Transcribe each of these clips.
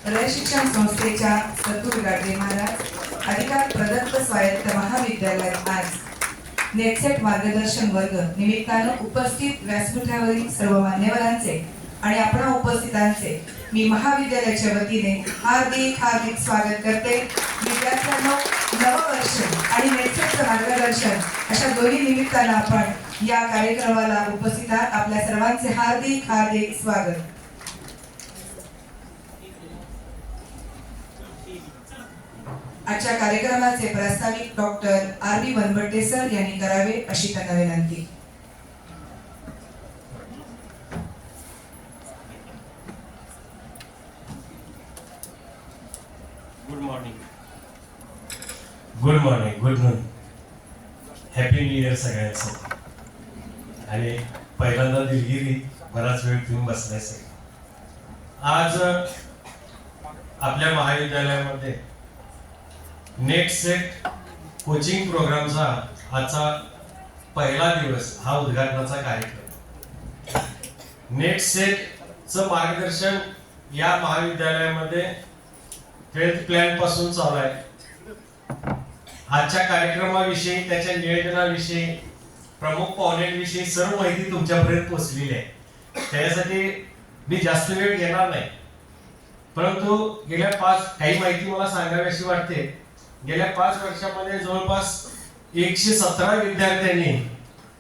रयशिक्षण संस्थेच्या सद्गुरू गाडगे महाराज अधिकार प्रदत्त स्वायत्त महाविद्यालयात आज नेटसेट मार्गदर्शन वर्ग निमित्तानं उपस्थित व्यासपीठावरील सर्व मान्यवरांचे आणि आपण उपस्थितांचे मी महाविद्यालयाच्या वतीने हार्दिक स्वागत करते। विद्यार्थ्यांनो, नववर्ष आणि नेटसेटचं मार्गदर्शन अशा दोन्ही निमित्तानं आपण या कार्यक्रमाला उपस्थित आहात। आपल्या सर्वांचे हार्दिक स्वागत। आजच्या कार्यक्रमाचे प्रास्ताविक डॉक्टर आर.बी. बनबट्टे सर यांनी करावे अशी त्यांना विनंती। Good morning, good noon, happy new year सगळ्यांचं। आणि पहिल्यांदा दिलगिरी, बराच वेळ तुम्ही बसलाय सगळे। आज आपल्या महाविद्यालयामध्ये नेटसेट कोचिंग प्रोग्रामचा आजचा पहिला दिवस हा उद्घाटनाचा कार्यक्रम। नेटसेटचं मार्गदर्शन या महाविद्यालयामध्ये 12th प्लॅन पासून चालू आहे। आजच्या कार्यक्रमाविषयी, त्याच्या नियोजनाविषयी, प्रमुख पाहुण्यांविषयी सर्व माहिती तुमच्यापर्यंत पोहोचलेली आहे। त्यासाठी मी जास्त वेळ घेणार नाही, परंतु गेल्या काही माहिती मला सांगावी अशी वाटते। गेल्या 5 वर्षामध्ये जवळपास 117 विद्यार्थ्यांनी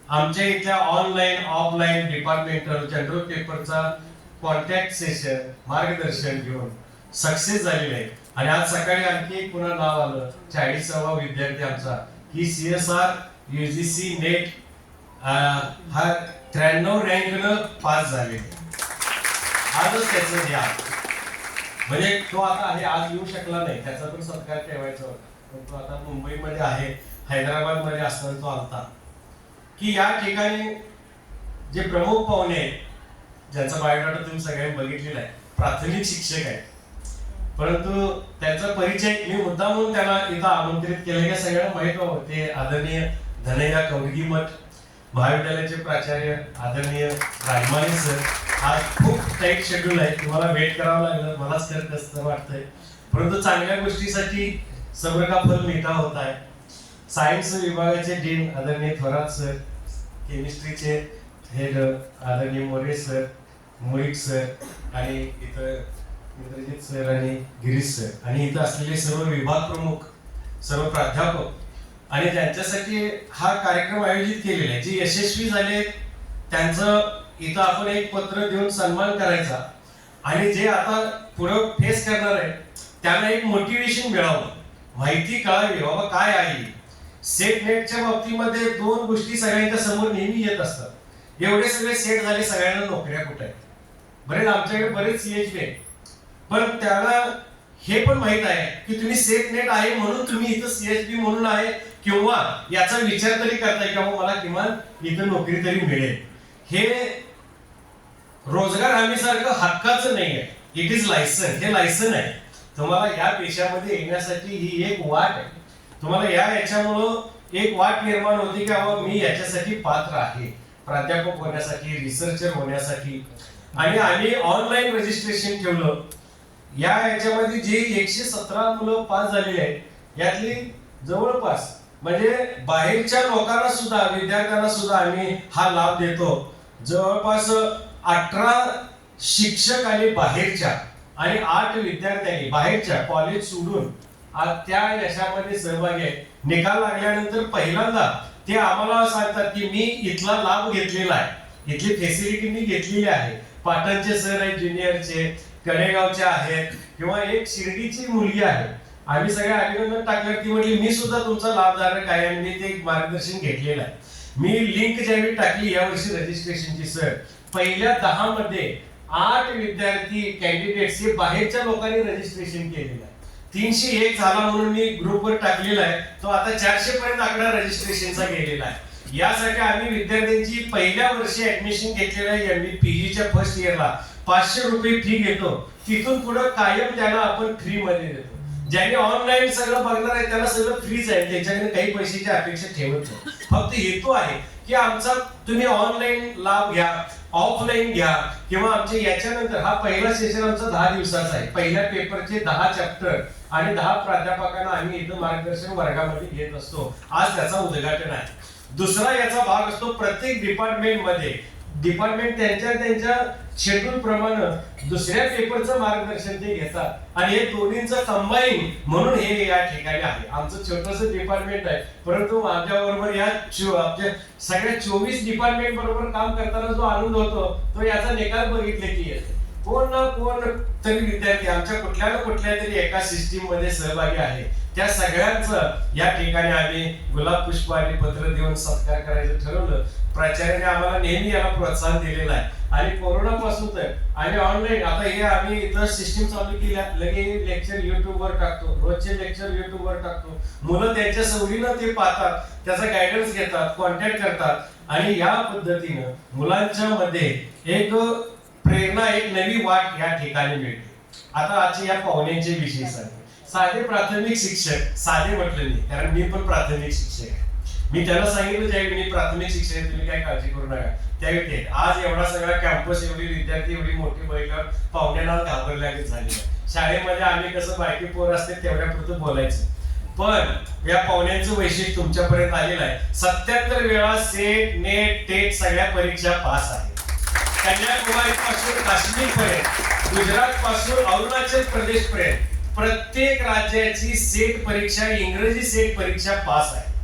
आमच्या इथल्या ऑनलाईन ऑफलाईन डिपार्टमेंटल जनरल पेपरचा कॉन्टॅक्ट सेशन मार्गदर्शन घेऊन सक्सेस झालेले आहे। आणि आज सकाळी आणखी पुन्हा नाव आलं 40वा विद्यार्थी आमचा की CSR UGC नेट हा 93 रँकनं पास झाले। आजच त्याचं द्या, म्हणजे तो आता आहे, आज येऊ शकला नाही, त्याचा पण सत्कार ठेवायचा होता, पण तो आता मुंबईमध्ये आहे, हैदराबाद मध्ये असताना तो आलता। की या ठिकाणी जे प्रमुख पाहुणे आहेत, ज्यांचा बायोडाटा तुम्ही सगळ्यांनी बघितलेला आहे, प्राथमिक शिक्षक आहेत, परंतु त्यांचा परिचय मी मुद्दा म्हणून त्याला इथं आमंत्रित केलं की सगळ्यांना माहित व्हावं। ते आदरणीय धनैया कवडगी मठ महाविद्यालयाचे प्राचार्य आदरणीय राजमाने सर। आज खूप टाईट शेड्यूल आहे, तुम्हाला वेट करावं लागलं, मलाच कसं वाटतंय, परंतु चांगल्या गोष्टीसाठी सब्र का फल मीठा होता है। सायन्स विभागाचे डीन आदरणीय थोरात सर, केमिस्ट्रीचे हेड आदरणीय मोरे सर, मुळीक सर, आणि इथं इंद्रजित सर आणि गिरीश सर, आणि इथं असलेले सर्व विभाग प्रमुख, सर्व प्राध्यापक, आणि त्यांच्यासाठी हा कार्यक्रम आयोजित केलेला आहे। जे यशस्वी झाले त्यांचं इथं आपण एक पत्र देऊन सन्मान करायचा, आणि जे आता पुढे फेस करणार आहे त्यांना एक मोटिवेशन मिळावं, माहिती कळावी बाबा काय आहे। सेट नेटच्या बाबतीमध्ये 2 गोष्टी सगळ्यांच्या समोर नेहमी येत असतात। एवढे सगळे सेट झाले, सगळ्यांना नोकऱ्या कुठे आहेत? बरेच आमच्याकडे बरेच CHP आहेत, पण त्याला हे पण माहित आहे की तुम्ही सेट नेट आहे म्हणून तुम्ही इथं CHP म्हणून आहे, किंवा याचा विचार तरी करताय की मला किमान इथं नोकरी तरी मिळेल। हे रोजगार हमी सारखं हक्काचं नाही आहे, इट इज लायसन, हे लायसन आहे। तुम्हाला या पेशामध्ये येण्यासाठी ही एक वाट आहे, तुम्हाला याच्यामुळं एक वाट निर्माण होते की बाबा मी याच्यासाठी पात्र आहे, प्राध्यापक होण्यासाठी, रिसर्चर होण्यासाठी। आणि आम्ही ऑनलाईन रजिस्ट्रेशन ठेवलं। याच्यामध्ये जे 117 मुलं पास झालेली आहेत, यातली जवळपास म्हणजे बाहेरच्या लोकांना सुद्धा, विद्यार्थ्यांना सुद्धा आम्ही हा लाभ देतो। जवळपास 18 शिक्षक आणि बाहेरच्या, आणि 8 विद्यार्थ्यांनी बाहेरच्या कॉलेज सोडून आज त्या यशामध्ये सहभागी आहेत। निकाल लागल्यानंतर पहिल्यांदा ते आम्हाला सांगतात की मी इथला लाभ घेतलेला आहे, इथली फॅसिलिटी मी घेतलेली आहे। पाटणचे सर आहेत, ज्युनियरचे, कडेगावचे आहेत, किंवा एक शिर्डीची मुलगी आहे, आम्ही सगळे अभिनंदन टाकलं, ती म्हटली मी सुद्धा तुमचा लाभधारक आहे आणि मी ते मार्गदर्शन घेतलेलं आहे। मी लिंक ज्यावेळी टाकली यावर्षी रजिस्ट्रेशनची सर, पहिल्या 10 मध्ये 8 विद्यार्थी कॅन्डिडेट्स हे बाहेरच्या लोकांनी रजिस्ट्रेशन केलेलं आहे। 301 झाला म्हणून मी ग्रुपवर टाकलेला आहे, तो आता 400 पर्यंत आकडा रजिस्ट्रेशनचा गेलेला आहे। यासाठी आम्ही विद्यार्थ्यांची पहिल्या वर्षी ऍडमिशन घेतलेलं आहे। MD PGच्या फर्स्ट इयरला 500 रुपये फी घेतो, तिथून पुढे कायम त्यांना आपण फ्री मध्ये देतो। ज्यांनी ऑनलाईन सगळं बघणार आहे त्याला सगळं फ्रीच आहे, त्याच्याकडे काही पैशाची अपेक्षा ठेवत नाही। फक्त हेतू आहे की आमचा तुम्ही ऑनलाईन लाभ घ्या, ऑफलाईन घ्या किंवा आमचे याच्यानंतर हा पहिला सेशन आमचा 10 दिवसाचा आहे. पहिल्या पेपरचे 10 चॅप्टर आणि 10 प्राध्यापकांना आम्ही इथं मार्गदर्शन वर्गामध्ये घेत असतो. आज त्याचा उद्घाटन आहे. दुसरा याचा भाग असतो प्रत्येक डिपार्टमेंट त्यांच्या शेड्यूल प्रमाणे दुसऱ्या पेपरचं मार्गदर्शन ते घेतात आणि हे दोन्हींचं कंबाईन म्हणून हे या ठिकाणी आहे. आमचं छोटंसं डिपार्टमेंट आहे, परंतु माझ्या बरोबर या आपल्या सगळ्या 24 डिपार्टमेंट बरोबर काम करताना जो आनंद होतो तो याचा निकाल बघितले की येतो. कोण ना कोण तरी विद्यार्थी आमच्या कुठल्या ना कुठल्या तरी एका सिस्टीम मध्ये सहभागी आहे. त्या सगळ्यांचं या ठिकाणी आम्ही गुलाब पुष्प आणि पत्र देऊन सत्कार करायचं ठरवलं. प्राचार्याने आम्हाला नेहमी याला प्रोत्साहन दिलेलं आहे आणि कोरोना पासून तर आणि ऑनलाईन आता हे आम्ही इथं सिस्टीम चालू केल्या. लगेच लेक्चर युट्यूब वर टाकतो, रोजचे लेक्चर युट्यूब वर टाकतो. मुलं त्यांच्या सवडीनं ते पाहतात, त्याचा गायडन्स घेतात, कॉन्टॅक्ट करतात आणि या पद्धतीनं मुलांच्या मध्ये एक प्रेरणा, एक नवी वाट या ठिकाणी मिळते. आता आजच्या या पाहुण्यांचे विषय साधे प्राथमिक शिक्षक, साधे म्हटलं नाही कारण मी पण प्राथमिक शिक्षक आहे. मी त्याला सांगितलं ज्यावेळी मी प्राथमिक शिक्षक आहे, तुम्ही काय काळजी करू नका. त्यावेळी आज एवढा सगळा कॅम्पस, एवढी विद्यार्थी, एवढी मोठी बैठक पाहुण्यांना घाबरल्याने झालेली आहे. शाळेमध्ये आम्ही कसं बायकी पोर असते तेवढ्या पुरतं बोलायचं, पण या पाहुण्यांचं वैशिष्ट्य तुमच्यापर्यंत आलेलं आहे. 77 वेळा सेट, नेट, टेट सगळ्या परीक्षा पास आहे. कन्याकुमारी पासून काश्मीर पर्यंत, गुजरात पासून अरुणाचल प्रदेश पर्यंत प्रत्येक राज्याची सेट परीक्षा, इंग्रजी सेट परीक्षा पास आहे.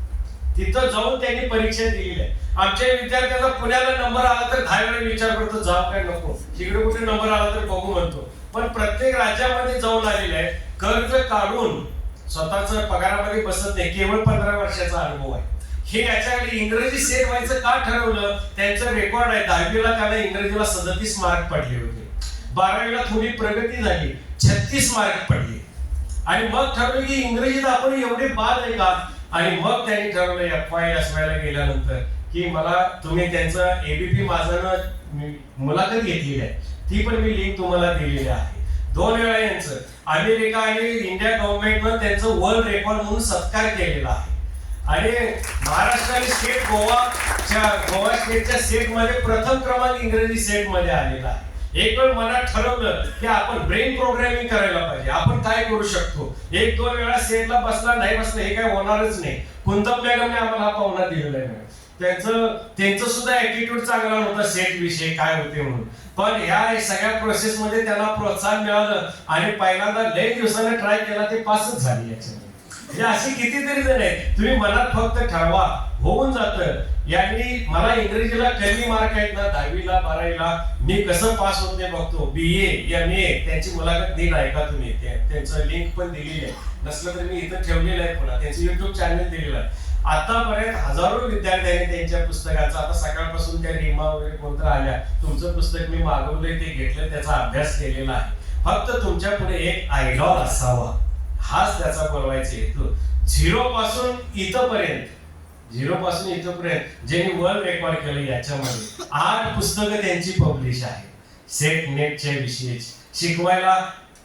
तिथं जाऊन त्यांनी परीक्षा दिलेली आहे. आमच्या विद्यार्थ्यांना पुण्याला नंबर आला तर 10 वेळा विचार करतो जाऊ काय नको, तिकडे कुठे नंबर आला तर बघू म्हणतो. पण प्रत्येक राज्यामध्ये जाऊन आलेले आहे. कर्ज काढून स्वतःच पगारामध्ये बसत नाही, केवळ 15 वर्षाचा अनुभव आहे. हे याच्याकडे इंग्रजी सेट व्हायचं का ठरवलं, त्यांचं रेकॉर्ड आहे. 10वीला त्याला इंग्रजीला 37 मार्क पडले होते, 12वीला थोडी प्रगती झाली, 36 मार्क पडले आणि मग ठरवलं की इंग्रजीत आपण एवढे बाद आहे का. आणि मग त्यांनी ठरवलं FY ला गेल्यानंतर की मला तुम्ही त्यांचं एबीपी माझं मुलाखत घेतलेली आहे, ती पण मी लिंक तुम्हाला दिलेली आहे. 2 वेळा यांचं अमेरिका आणि इंडिया गव्हर्नमेंटनं त्यांचं वर्ल्ड रेकॉर्ड म्हणून सत्कार केलेला आहे. आणि महाराष्ट्र आणि स्टेट गोवा स्टेटच्या सेट मध्ये प्रथम क्रमांक इंग्रजी सेट मध्ये आलेला आहे. एक वेळ मनात ठरवलं की आपण ब्रेन प्रोग्रामिंग करायला पाहिजे, आपण काय करू शकतो. 1-2 वेळा सेटला बसला नाही बसला हे काय होणारच नाही. कुंतम मॅडमने आम्हाला हा पाहुणा दिलेला आहे. त्यांचं सुद्धा ऍटिट्यूड चांगला होता सेट विषयी काय होते म्हणून. पण ह्या सगळ्या प्रोसेस मध्ये त्यांना प्रोत्साहन मिळालं आणि पहिल्यांदा लय दिवसाने ट्राय केला ते पासच झाली. याच्यामध्ये अशी कितीतरी जण आहेत. तुम्ही मनात फक्त ठरवा, होऊन जातं. यांनी मला इंग्रजीला कमी मार्क आहेत ना 10वीला 12वीला, मी कसं पास होते बघतो. BA MA त्यांची मुलाखत नीट ऐका तुम्ही, त्यांचं लिंक पण दिलेली आहे. नसलं तर मी इथं ठेवलेलं आहे, पुन्हा त्यांचं युट्यूब चॅनल दिलेलं आहे. आतापर्यंत हजारो विद्यार्थ्यांनी त्यांच्या पुस्तकाचा, आता सकाळपासून त्या रीमा वगैरे कोणतं आल्या, तुमचं पुस्तक मी मागवलंय, ते घेतलं, त्याचा अभ्यास केलेला आहे. फक्त तुमच्या पुढे एक आयडॉल असावा, हाच त्याचा बोलवायचा हेतू. 0 पासून इथपर्यंत ज्यांनी वर्ल्ड रेकॉर्ड केलं याच्यामध्ये 8 पुस्तकं त्यांची पब्लिश आहे सेट नेटच्या विषयीची, शिकवायला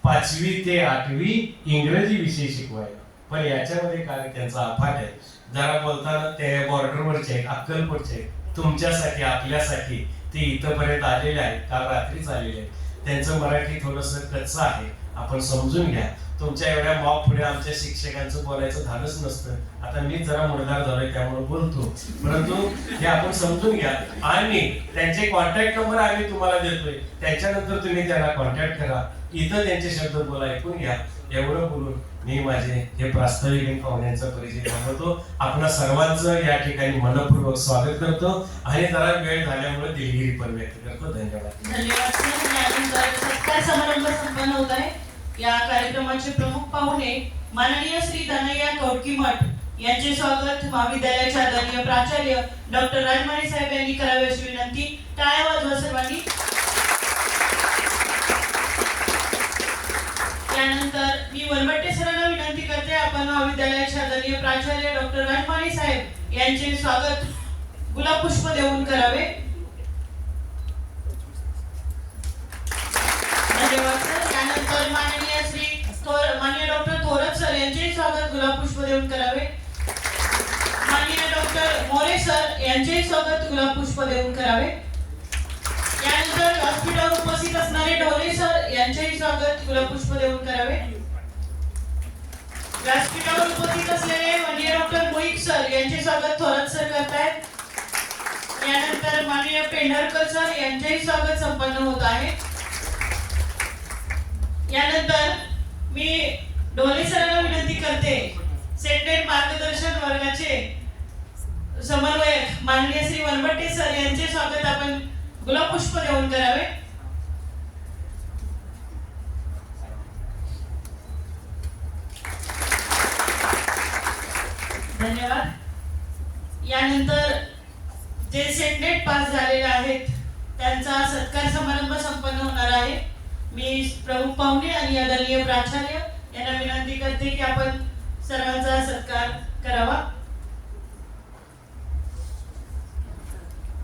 5वी ते 8वी इंग्रजी विषय शिकवायला. पण याच्यामध्ये काय त्यांचा अफाट आहे. जरा बोलताना ते बॉर्डरवरचे आहेत, अक्कलकोटचे आहेत, तुमच्यासाठी आपल्यासाठी ते इथपर्यंत आलेले आहेत, काल रात्रीच आलेले आहेत. त्यांचं मराठी थोडंसं कच्चं आहे, आपण समजून घ्या. तुमच्या एवढ्या मॉक पुढे आमच्या शिक्षकांचं बोलायचं धाडस नसतं. आता मी जरा मुरदार झालोय त्यामुळे बोलतो, परंतु हे आपण समजून घ्या. आणि त्यांचे कॉन्टॅक्ट नंबर आम्ही तुम्हाला देतोय, त्याच्यानंतर तुम्ही त्यांना कॉन्टॅक्ट करा. इथं त्यांचे शब्द बोला, ऐकून घ्या. एवढं बोलून मी माझे हे प्रास्ताविक पाहुण्यांचा परिचय थांबवतो. आपणा सर्वांचं या ठिकाणी मनपूर्वक स्वागत करतो आणि जरा वेळ झाल्यामुळे दिलगिरी पण व्यक्त करतो. धन्यवाद. सत्कार समारंभ संपन्न होत आहे. या कार्यक्रमाचे प्रमुख पाहुणे माननीय श्री धनय्या तोडकीमठ यांचे स्वागत महाविद्यालयाचे आदरणीय प्राचार्य डॉक्टर राजमाने साहेब यांनी करावे अशी विनंती. टाळ्या वाजवा सर्वांनी. त्यानंतर मी वनवट्टे सरांना विनंती करते, आपण महाविद्यालयाचे आदरणीय प्राचार्य डॉक्टर राजमाने साहेब यांचे स्वागत गुलाब पुष्प देऊन करावे. धन्यवाद सर. त्यानंतर माननीय डॉक्टर थोरत सर यांचे स्वागत गुलाब पुष्प देऊन करावे. माननीय डॉक्टर मोरे सर यांचे स्वागत गुलाब पुष्प देऊन करावे. यानंतर व्यासपीठावर उपस्थित असणारे ढोले सर यांचेही स्वागत गुलाबपुष्प देऊन करावे. व्यासपीठावर उपस्थित असलेले माननीय डॉक्टर मोहित सर यांचे स्वागत थोरात सर करतायत. यानंतर माननीय पेंढारकर सर यांचेही स्वागत संपन्न होत आहे. यानंतर मी ढोले सरांना विनंती करते सेंटेड मार्गदर्शन वर्गाचे समन्वयक माननीय श्री वनवटे सर यांचे स्वागत आपण गुलाबपुष्प देऊन करावे. धन्यवाद. यानंतर जे सेंटेड पास झालेले आहेत त्यांचा सत्कार समारंभ संपन्न होणार आहे. मी प्रमुख पाहुणे आणि आदरणीय प्राचार्य यांना विनंती करते की आपण सर्वांचा सत्कार करावा.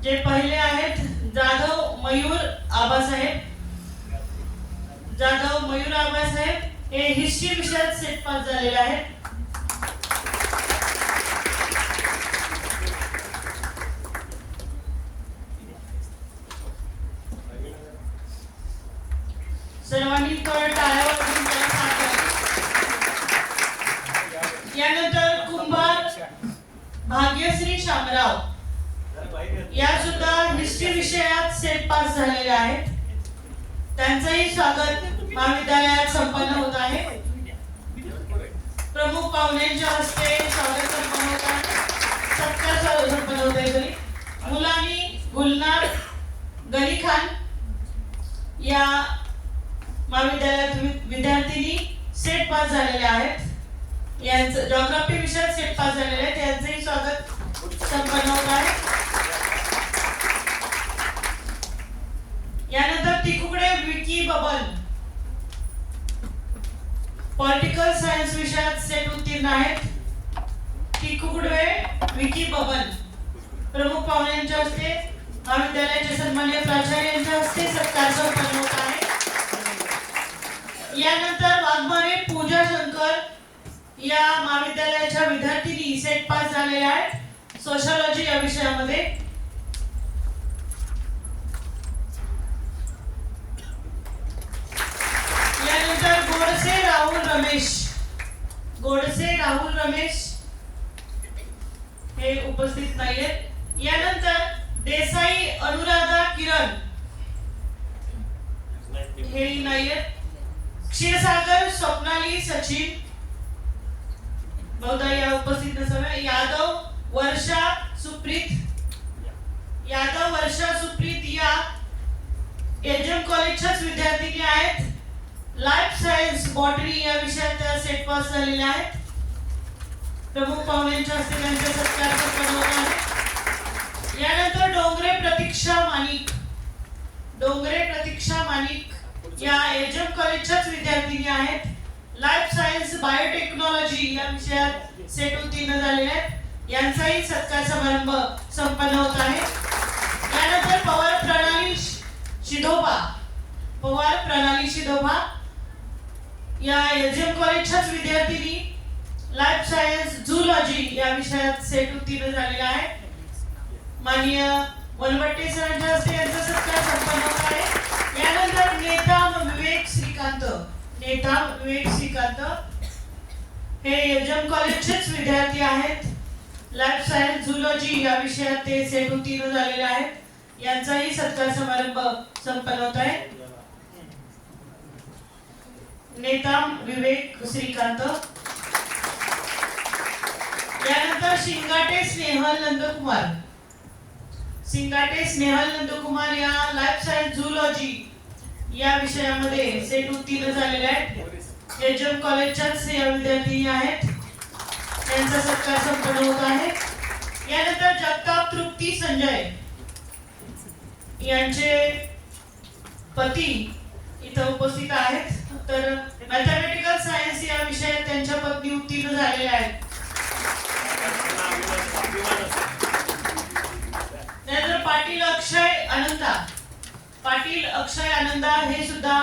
जे पहिले आहेत जाधव मयूर आबासाहेब. जाधव मयूर आबासाहेब हे हिस्ट्री विषयात सेट पास झालेले आहेत. सर्वांनी टाळ्या वाजवून त्याला साथ द्यावी. यानंतर कुंभार भाग्यश्री शामराव या सुद्धा हिस्ट्री विषयात सेट पास झालेल्या आहेत. त्यांचंही स्वागत महाविद्यालयात संपन्न होत आहे. प्रमुख पाहुण्यांच्या हस्ते स्वागत संपन्न होत आहे. सत्कार संपन्न होत आहे. मुलांनी गुलनार गली खान या महाविद्यालयात विद्यार्थिनी सेट पास झालेल्या आहेत. यांचं जॉग्राफी विषयात सेट पास झालेले आहेत. यांचंही स्वागत संपन्न होत आहे. यानंतर तिकुकडे विकी बबन पॉलिटिकल सायन्स विषयात सेट उत्तीर्ण आहेत. तिकुकडे विकी बबन प्रमुख पाहुण्यांच्या हस्ते महाविद्यालयाचे सन्माननीय प्राचार्यांच्या हस्ते सत्कार संपन्न होत आहे. यानंतर वाघमारे पूजा शंकर या महाविद्यालयाच्या विद्यार्थिनी सेट पास झालेल्या आहेत सोशॉलॉजी या विषयामध्ये. यानंतर गोडसे राहुल रमेश हे उपस्थित नाहीयेत. यानंतर देसाई अनुराधा किरण हे नाहीयेत. क्षीरसागर स्वप्नाली सचिन बहुधा या उपस्थित नसाव्या. यादव वर्षा सुप्रीत या एजम कॉलेजच्याच विद्यार्थिनी आहेत. लाईफ सायन्स बॉटनी या विषयात त्या सेट पास झालेल्या आहेत. प्रमुख पाहुण्यांच्या हस्ते त्यांचा सत्कार संपन्न होत आहे. यानंतर डोंगरे प्रतीक्षा माणिक या एजम कॉलेजच्याच विद्यार्थिनी आहेत. लाईफ सायन्स बायोटेक्नॉलॉजी या विषयात सेट उत्तीर्ण झालेले आहेत. यांचाही सत्कार समारंभ संपन्न होत आहे. यानंतर पवार प्रणाली शिधोबा या एजम कॉलेजच्याच विद्यार्थिनी लाईफ सायन्स झूलॉजी या विषयात सेट उत्तीर्ण झालेला आहे. माननीय वनवटे सरांच्या हस्ते यांचा सत्कार संपन्न होत आहे. यानंतर नेताम विवेक श्रीकांत हे एजम कॉलेजचेच विद्यार्थी आहेत. लाईफ सायन्स झूलॉजी या विषयात ते सेट उत्तीर्ण झालेले आहेत. यांचाही सत्कार समारंभ संपन्न होत आहे. नेताम विवेक श्रीकांत. यानंतर शिंगाटे स्नेहल नंदकुमार या लाईफ सायन्स झूलॉजी या विषयामध्ये सेट उत्तीर्ण झालेले आहेत. एजम कॉलेजच्याच या विद्यार्थी आहेत. त्यांचा सत्कार संपन्न होत आहे. यानंतर जगताप तृप्ती संजय यांचे पती इथं उपस्थित आहेत. तर मॅथमॅटिकल सायन्स या विषयात त्यांच्या पत्नी उत्तीर्ण झालेल्या आहेत. त्यानंतर पाटील अक्षय आनंदा हे सुद्धा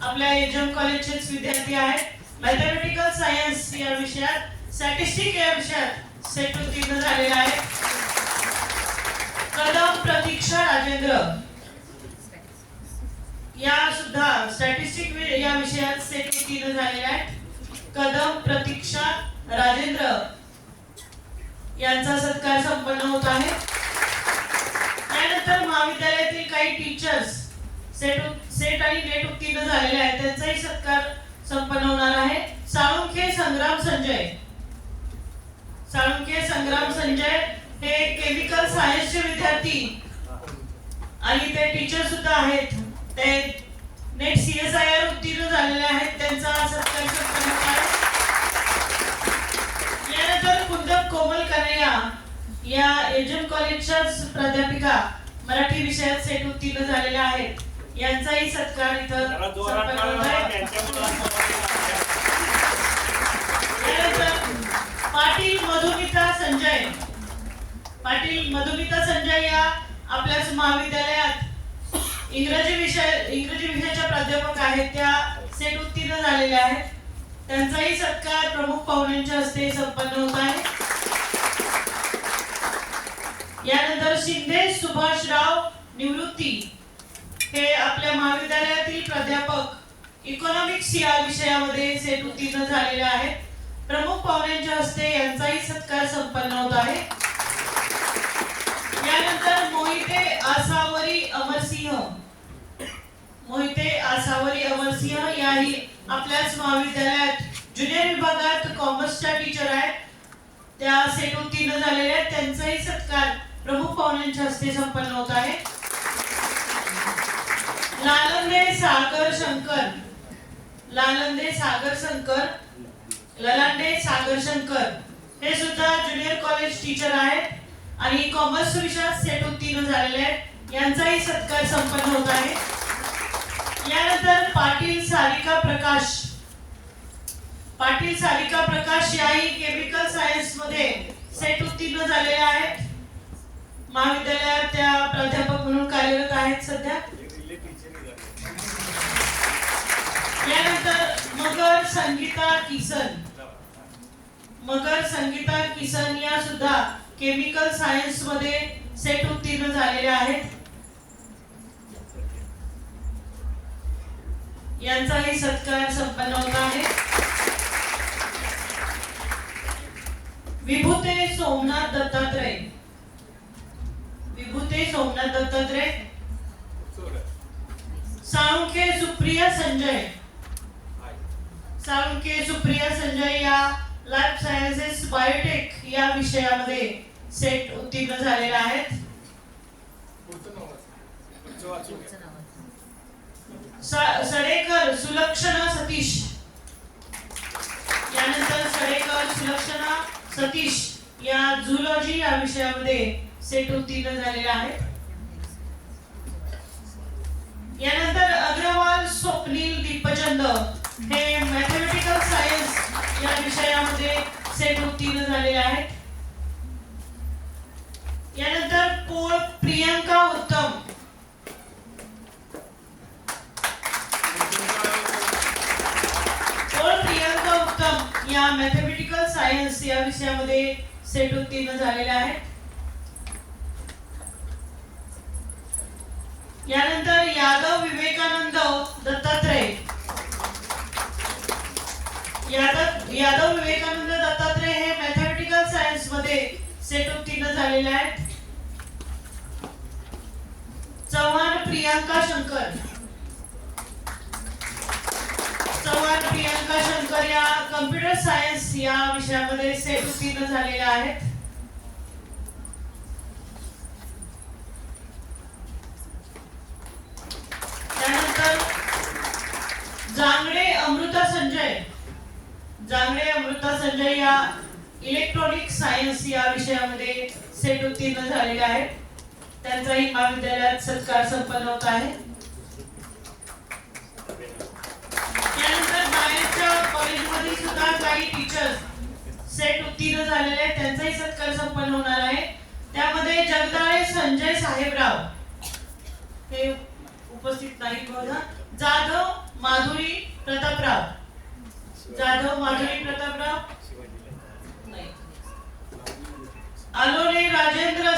आपल्या एजम कॉलेजचेच विद्यार्थी आहेत. मॅथमॅटिकल सायन्स या विषयात स्टॅटिस्टिक या विषयात सेट उत्तीर्ण झालेला आहे. कदम प्रतीक्षा राजेंद्र या सुद्धा स्टॅटिस्टिक या विषयात सेट उत्तीर्ण झालेल्या आहेत. कदम प्रतीक्षा राजेंद्र यांचा सत्कार संपन्न होत आहे. त्यानंतर महाविद्यालयातील काही टीचर्स सेट आणि नेट उत्तीर्ण झालेले आहेत, त्यांचाही सत्कार संपन्न होणार आहे. साळुंखे संग्राम संजय हे केमिकल सायन्सचे विद्यार्थी आणि ते टीचर सुद्धा आहेत. ते नेट CSIR उत्तीर्ण झालेले आहेत, त्यांचा सत्कार संपन्न होत आहे. यानंतर कुंदन कोमल कन्हैया या एजम कॉलेजच्या प्राध्यापिका मराठी विषयात सेट उत्तीर्ण झालेल्या आहेत, यांचाही सत्कार इथं संपन्न होत आहे. पाटील मधुमिता संजय या आपल्याच महाविद्यालयात इंग्रजी विषयाच्या प्राध्यापक आहेत, त्या सेट उत्तीर्ण झालेल्या आहेत, त्यांचाही सत्कार प्रमुख पाहुण्यांच्या हस्ते संपन्न होत आहे. यानंतर शिंदे सुभाषराव निवृत्ती हे आपल्या महाविद्यालयातील प्राध्यापक इकॉनॉमिक्स या विषयामध्ये सेट उत्तीर्ण झालेले आहेत, प्रमुख पाहुण्यांच्या हस्ते यांचाही सत्कार संपन्न होत आहे. यानंतर मोहिते आसावरी अमरसिंह याही आपल्याच महाविद्यालयात ज्युनियर विभागात कॉमर्सच्या टीचर आहेत, त्या सेट उत्तीर्ण झालेल्या आहेत, त्यांचाही सत्कार प्रमुख पाहुण्यांच्या हस्ते संपन्न होत आहे. ललांडे सागर शंकर हे सुद्धा ज्युनियर कॉलेज टीचर आहेत आणि कॉमर्स विषयात सेट उत्तीर्ण झालेले आहेत, यांचाही सत्कार संपन्न होत आहे. यानंतर पाटील सारिका प्रकाश याही केमिकल सायन्स मध्ये सेट उत्तीर्ण झालेले आहेत, महाविद्यालयात त्या प्राध्यापक म्हणून कार्यरत आहेत सध्या. यानंतर मगर संगीता किसन या सुद्धा केमिकल सायन्स मध्ये सेट उत्तीर्ण झालेल्या आहेत, यांचाही सत्कार संपन्न होत आहे. विभूते सोमनाथ दत्तात्रय साळुंखे सुप्रिया संजय या लाईफ सायन्सेस बायोटेक या विषयामध्ये सेट उत्तीर्ण झालेला आहेत. सडेकर सुलक्षणा सतीश या झूलॉजी या विषयामध्ये सेट उत्तीर्ण झालेले आहेत. यानंतर अग्रवाल स्वप्नील दीपचंद हे मॅथमॅटिकल सायन्स या विषयामध्ये सेट उत्तीर्ण झालेले आहेत. यानंतर पोळ प्रियंका उत्तम या मॅथमॅटिकल सायन्स या विषयामध्ये सेट उत्तीर्ण झालेल्या आहेत. यानंतर यादव विवेकानंद दत्तात्रय हे मॅथमॅटिकल सायन्स मध्ये सेट उत्तीर्ण झालेले आहेत. चव्हाण प्रियंका शंकर या कम्प्युटर सायन्स या विषयामध्ये सेट उत्तीर्ण झालेल्या आहेत. त्यानंतर जांगडे अमृता संजय या इलेक्ट्रॉनिक सायन्स या विषयामध्ये सेट उत्तीर्ण झालेले आहेत, त्यांचाही महाविद्यालयात सत्कार संपन्न होत आहे. त्यानंतर बाहेरच्या कॉलेजमध्ये सुद्धा काही टीचर्स सेट उत्तीर्ण झालेले आहेत, त्यांचाही सत्कार संपन्न होणार आहे. त्यामध्ये जगदाळे संजय साहेबराव हे उपस्थित नाहीत बघा. जाधव माधुरी प्रतापराव नाही. आलोरे राजेंद्र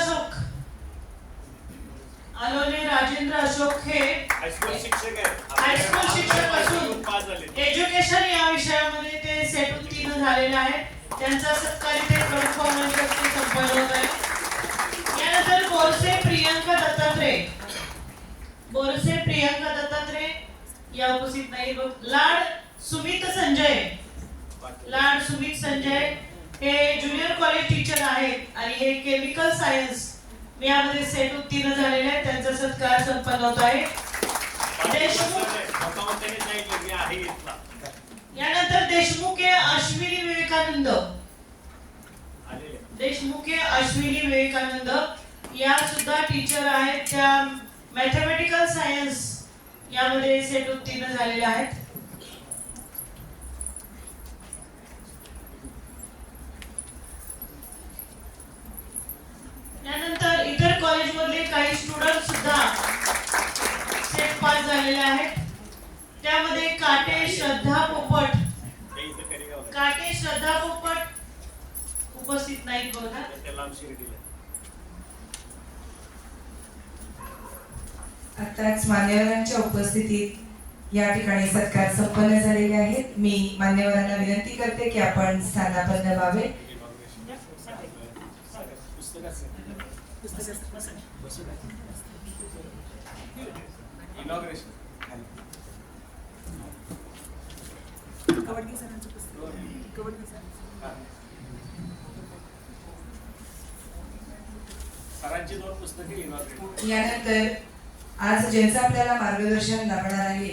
अलोने राजेंद्र अशोक खेड हायस्कूल शिक्षक आहेत. हायस्कूल शिक्षक असून पास झाले. एज्युकेशन या विषयामध्ये ते सेट उत्तीर्ण झालेले आहेत. त्यांचा सत्कार इथे प्रमुख पाहुण्यांच्या हस्ते संपन्न होत आहे. यानंतर बोरसे प्रियंका दत्तात्रय या उपस्थित नाही. लाड सुमित संजय हे ज्युनियर कॉलेज टीचर आहेत आणि हे केमिकल सायन्स यामध्ये सेट उत्तीर्ण झालेले आहेत. त्यांचा सत्कार संपन्न होत आहे. यानंतर देशमुखे अश्विनी विवेकानंद या सुद्धा टीचर आहेत. त्या मॅथमॅटिकल सायन्स यामध्ये सेट उत्तीर्ण झालेल्या आहेत. त्यानंतर इतर कॉलेजमधले काही स्टुडंट सुद्धा सेट पास झालेले आहेत. त्यामध्ये काटे श्रद्धा पोपट उपस्थित नाहीत बघा. आताच मान्यवरांच्या उपस्थितीत या ठिकाणी सत्कार संपन्न झालेले आहेत. मी मान्यवरांना विनंती करते की आपण स्थानापन्न व्हावे. सरांची 2 पुस्तके इनॉग्रेशन. यानंतर आज ज्यांचं आपल्याला मार्गदर्शन लाभणार आहे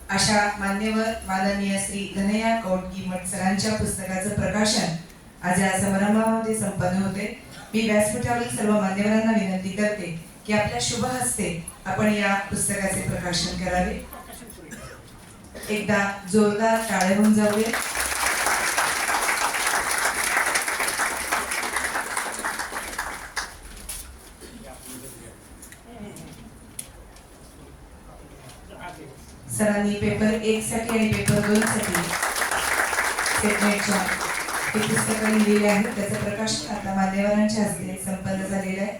अशा मान्यवर माननीय श्री धनया कौटगीमठ सरांच्या पुस्तकाचं प्रकाशन आज या समारंभामध्ये संपन्न होते. मी व्यासपीठावरील सर्व मान्यवरांना विनंती करते की आपल्या शुभ हस्ते आपण या पुस्तकाचे प्रकाशन करावे. एकदा जोरदार टाळ्या होऊन जाऊया. सरांनी पेपर 1 साठी आणि पेपर 2 साठी सेटमेटच्या हे पुस्तकं लिहिलेले आहेत. त्याचं प्रकाशन आता मान्यवरांच्या हस्ते संपन्न झालेलं आहे.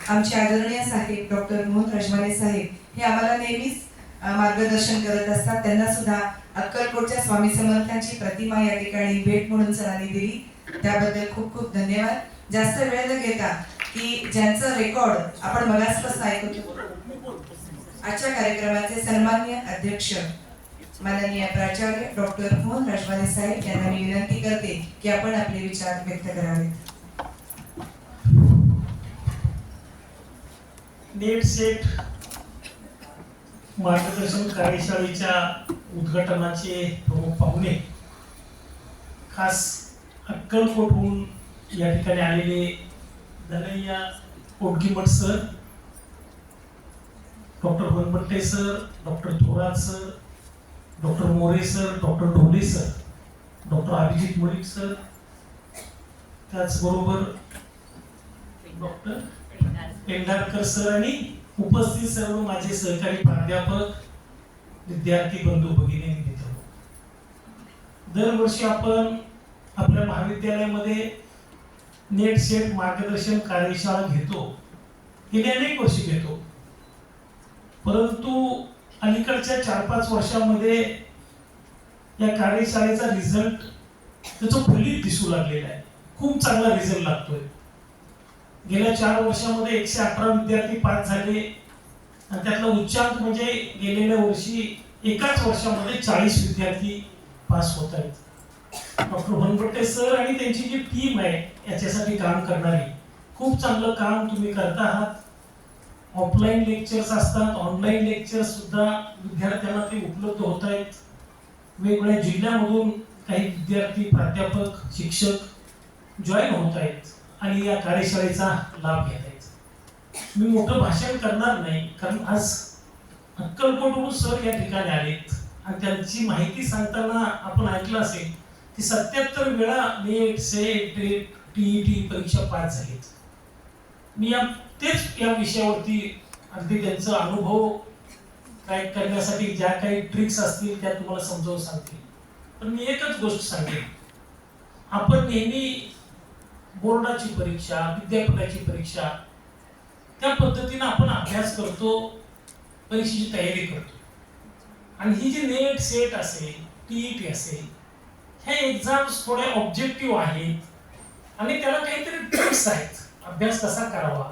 आमचे आदरणीय साहेब डॉक्टर मोहन रजमाले साहेब हे आम्हाला नेहमीच मार्गदर्शन करत असतात. त्यांना सुद्धा अक्कलकोटच्या स्वामी समर्थांची प्रतिमा या ठिकाणी भेट म्हणून सरांनी दिली. त्याबद्दल खूप खूप धन्यवाद. जास्त वेळ न घेता की ज्यांचं रेकॉर्ड आपण मगासपासून ऐकत होतो, आजच्या कार्यक्रमाचे सन्माननीय अध्यक्ष माननीय प्राचार्य डॉक्टर मोहन रजवाले साहेब यांना मी विनंती करते की आपण आपले विचार व्यक्त करावेत. नेट सेट मार्गदर्शन कार्यशाळेच्या उद्घाटनाचे प्रमुख पाहुणे खास अक्कलकोटहून या ठिकाणी आलेले Dhanaiya Kautgimath sir, doctor Vanpatte sir, doctor Thorat sir, doctor More sir, doctor Dhole sir, doctor Abhijit Malik sir, त्याचबरोबर डॉक्टर पेंढारकर सर आणि उपस्थित सर्व माझे सहकारी प्राध्यापक, विद्यार्थी बंधू भगिनी मित्र. दरवर्षी आपण आपल्या महाविद्यालयामध्ये नेट सेट मार्गदर्शन कार्यशाळा घेतो. गेली अनेक वर्षी घेतो, परंतु अलीकडच्या 4-5 वर्षामध्ये या कार्यशाळेचा रिझल्ट त्याचं फलित दिसू लागलेला आहे. खूप चांगला रिझल्ट लागतोय. गेल्या 4 वर्षामध्ये 118 विद्यार्थी पास झाले आणि त्यातला उच्चांक म्हणजे गेलेल्या वर्षी एकाच वर्षामध्ये 40 विद्यार्थी पास होत आहेत. डॉक्टर वनपट्टे सर आणि त्यांची जी टीम आहे याच्यासाठी काम करणारी, खूप चांगलं काम तुम्ही करता आहात. ऑफलाईन लेक्चर्स असतात, ऑनलाईन लेक्चर्स सुद्धा विद्यार्थ्यांना ते उपलब्ध होत आहेत. वेगवेगळ्या जिल्ह्यामधून काही विद्यार्थी, प्राध्यापक, शिक्षक जॉईन होत आहेत आणि या कार्यशाळेचा लाभ घेत आहेत. मी मोठं भाषण करणार नाही, कारण आज अक्कलकोटहून सर या ठिकाणी आलेत आणि त्यांची माहिती सांगताना आपण ऐकलं असेल की 77 वेळा नेट सेट टीईटी परीक्षा पास झालीत. मी तेच या विषयावरती अगदी त्यांचा अनुभव काय करण्यासाठी ज्या काही ट्रिक्स असतील त्या तुम्हाला समजावून सांगतील. पण मी एकच गोष्ट सांगेन, आपण नेहमी बोर्डाची परीक्षा, विद्यापीठाची परीक्षा, त्या पद्धतीनं आपण अभ्यास करतो, परीक्षेची तयारी करतो. आणि ही जी नेट सेट असेल, टीईटी असेल, ह्या एक्झाम्स थोड्या ऑब्जेक्टिव्ह आहेत आणि त्याला काहीतरी ट्रिक्स आहेत. अभ्यास कसा करावा,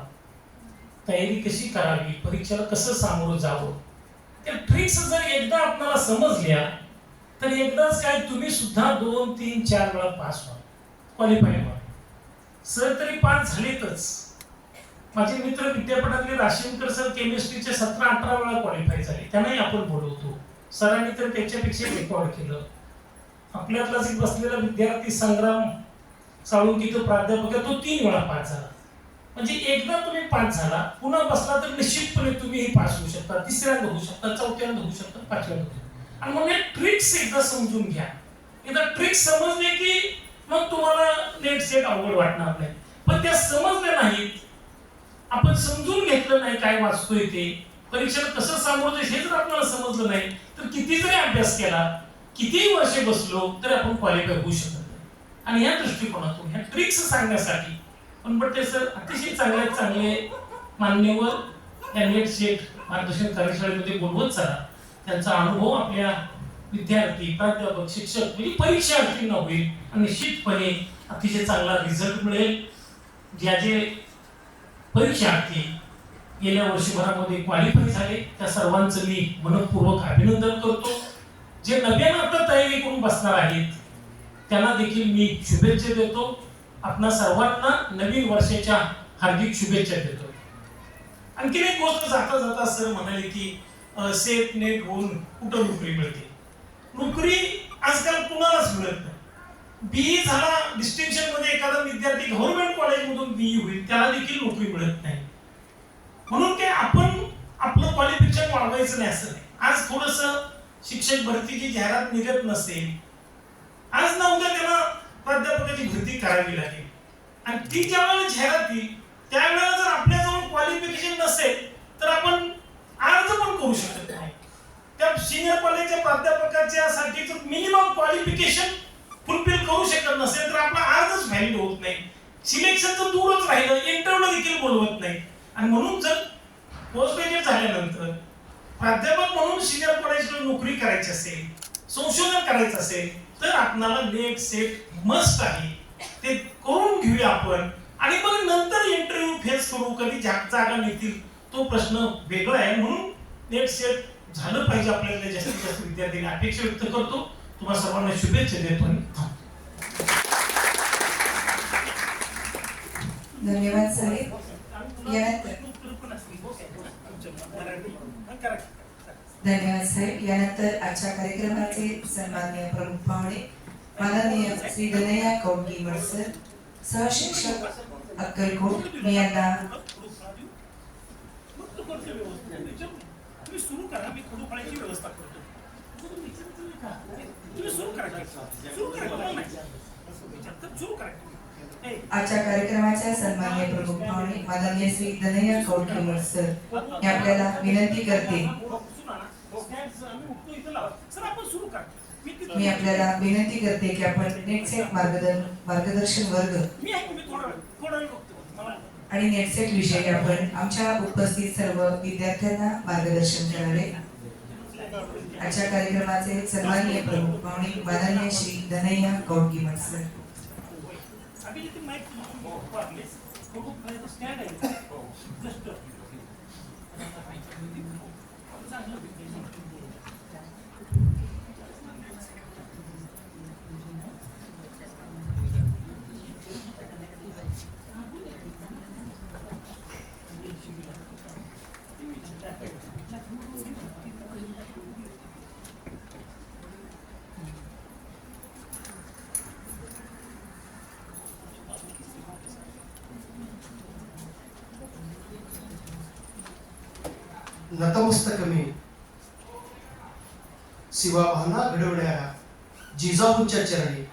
तयारी कशी करावी, परीक्षेला कसं सामोरं जावं, त्या ट्रिक्स जर एकदा आपल्याला समजल्या तर एकदाच काय तुम्ही सुद्धा 2, 3, 4 वेळा पास व्हा, क्वालिफाय व्हा. सर तरी पास झालेतच. माझे मित्र विद्यापीठातले राशीनकर सर केमिस्ट्रीचे 17-18 वेळा क्वालिफाय झाले. त्यांनाही आपण बोलवतो. सरांनी तर त्याच्यापेक्षा रेकॉर्ड केलं. आपल्यातलाच एक बसलेला विद्यार्थी संग्राम साळुंकी तो प्राध्यापक आहे, तो 3 वेळा पास झाला. म्हणजे एकदा तुम्ही पास झाला, पुन्हा बसला तर निश्चितपणे तुम्हीही पास होऊ शकता. तिसऱ्यांदा होऊ शकता, चौथ्यांदा होऊ शकता, पाचव्यांदा होऊ शकता. आणि मग हे ट्रिक्स एकदा समजून घ्या. एकदा ट्रिक्स समजले की मग तुम्हाला नेट सेट अवघड वाटणार नाही. पण त्या समजल्या नाहीत, आपण समजून घेतलं नाही काय वाचतोय ते, परीक्षेला कसं सामोरं हे जर आपल्याला समजलं नाही तर किती जरी अभ्यास केला, कितीही वर्षे बसलो तरी आपण क्वालिफाय होऊ शकत नाही. आणि या दृष्टिकोनातून ह्या ट्रिक्स सांगण्यासाठी पण बट्टे सर अतिशय चांगले मान्यवर या नेट सेट मार्गदर्शन कार्यशाळेमध्ये बोलवत चला. त्यांचा अनुभव आपल्या विद्यार्थी, प्राध्यापक, शिक्षक म्हणजे परीक्षार्थींना होईल आणि निश्चितपणे अतिशय चांगला रिझल्ट मिळेल. जे परीक्षार्थी गेल्या वर्षभरामध्ये क्वालिफाय झाले त्या सर्वांचं मी मनपूर्वक अभिनंदन करतो. जे नव्यानं आता तयारी करून बसणार आहेत त्यांना देखील मी शुभेच्छा देतो. आपणा सर्वांना नवीन वर्षाच्या हार्दिक शुभेच्छा देतो. आणखी एक गोष्ट जाता जाता सर म्हणाले की सेट नेट होऊन कुठं नोकरी मिळते. नोकरी आजकाल कुणालाच मिळत नाही. बीई झाला डिस्टिंक्शन मध्ये एखादा विद्यार्थी गव्हर्नमेंट कॉलेजमधून बीई होईल त्याला देखील नोकरी मिळत नाही. म्हणून काय आपण आपलं क्वालिफिकेशन वाढवायचं नाही असं नाही. आज थोडस शिक्षक भरतीची जाहिरात निघत नसेल, आज ना उद्या त्याला प्राध्यापकाची भरती करावी लागेल आणि ती ज्या वेळेला जाहिरात येईल त्यावेळेला जर आपल्याजवळ क्वालिफिकेशन नसेल तर आपण अर्ज पण करू शकत नाही. त्या सिनियर कॉलेजच्या प्राध्यापकाच्या साठी जर मिनिमम क्वालिफिकेशन फुलफिल करू शकत नसेल तर आपला अर्जच व्हॅलिड होत नाही. सिलेक्शन तर दूरच राहिलं, इंटरव्ह्यू देखील बोलवत नाही. आणि म्हणून जर पोस्ट ग्रॅज्युएट झाल्यानंतर प्राध्यापक म्हणून सिनियर कॉलेजला नोकरी करायची असेल, संशोधन करायचं असेल तर आपल्याला नेट सेट मस्ट आहे. ते करून घेऊया आपण आणि मग नंतर इंटरव्ह्यू फेस करू. कधी जागा मिळतील तो प्रश्न वेगळा आहे. म्हणून नेट सेट झालं पाहिजे आपल्याला जास्तीत जास्त विद्यार्थ्यांनी अपेक्षा व्यक्त करतो. तुम्हाला सर्वांना शुभेच्छा देतो. धन्यवाद साहेब. धन्यवाद साहेब. यानंतर आजच्या कार्यक्रमाचे सन्माननीय प्रमुख पाहुणे माननीय श्री दनया कौटकीमठ सर, सहशिक्षक अक्कलकोट, मी यांना सुरू करा. मी थोडं फळाची व्यवस्था करतो. तुम्ही सुरू करा. सुरू करा. आजच्या कार्यक्रमाच्या सन्माननीय प्रमुख पाहुणे माननीय श्री दनया कौटकीमठ सर हे आपल्याला विनंती करते. मी आपल्याला विनंती करते की आपण नेट सेट मार्गदर्शन वर्ग आणि नेट सेट विषयी आपण आमच्या उपस्थित सर्व विद्यार्थ्यांना मार्गदर्शन करावे. आजच्या कार्यक्रमाचे सन्माननीय प्रमुख पाहुणे माननीय श्री दनया कौटकीमठ सर. नतमस्तक मी शिवाभावना घडवणाऱ्या जिजाऊंच्या चरणी,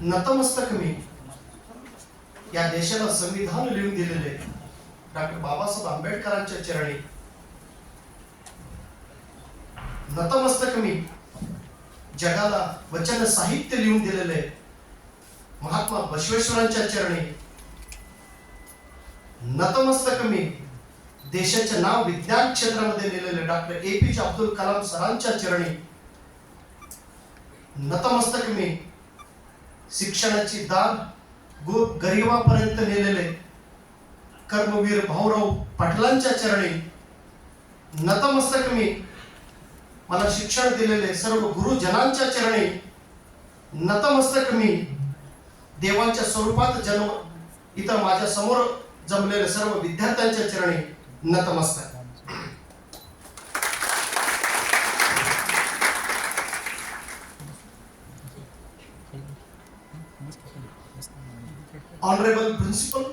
नतमस्तक मी या देशाला संविधान लिहून दिलेले डॉक्टर बाबासाहेब आंबेडकरांच्या चरणी, नतमस्तक मी जगाला वचन साहित्य लिहून दिलेले महात्मा बसवेश्वरांच्या चरणी नतमस्तक मी देशाचे नाव विज्ञान क्षेत्रामध्ये लिहिलेले डॉक्टर APJ अब्दुल कलाम सरांच्या चरणी नतमस्तक मी शिक्षणाची दाद गरिबापर्यंत नेलेले कर्मवीर भाऊराव पाटलांच्या चरणी नतमस्तक मी मला शिक्षण दिलेले सर्व गुरुजनांच्या चरणी नतमस्तक मी देवांच्या स्वरूपात जन्म इथं माझ्या समोर जमलेले सर्व विद्यार्थ्यांच्या चरणी नतमस्तक. Honorable Principal,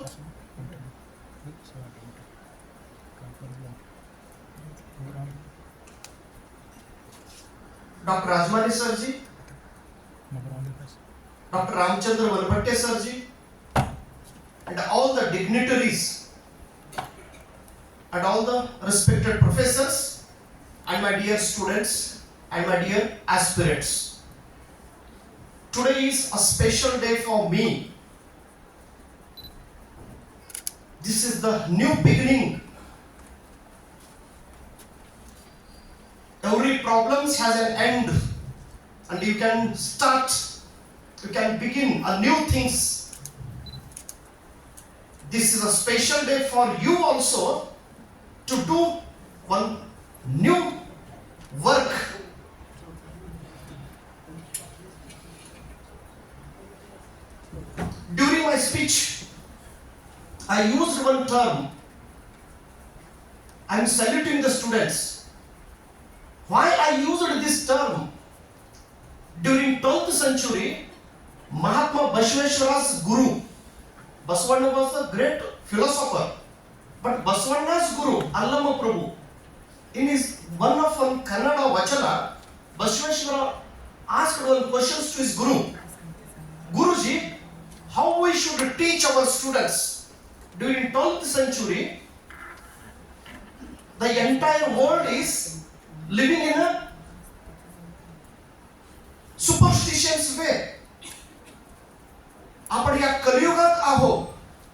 Dr. Rajmani Sir ji, Dr. Ramchandra Valbhatte Sir ji, and all the dignitaries and all the respected professors and my dear students and my dear aspirants. Today is a special day for me. This is the new beginning. Every problem has an end and you can begin a new things. This is a special day for you also to do one new work. During my speech, I used one term. I am saluting the students. Why I used this term? During 12th century, Mahatma Basaveshwara's guru, Basavanna was a great philosopher, but Basavanna's guru, Allama Prabhu, in his one Kannada Vachana, Basaveshwara asked one question to his guru. Guruji, how we should teach our students? During 12th century, the entire world is living in a superstitious way. आपण या कलियुगात आहोत.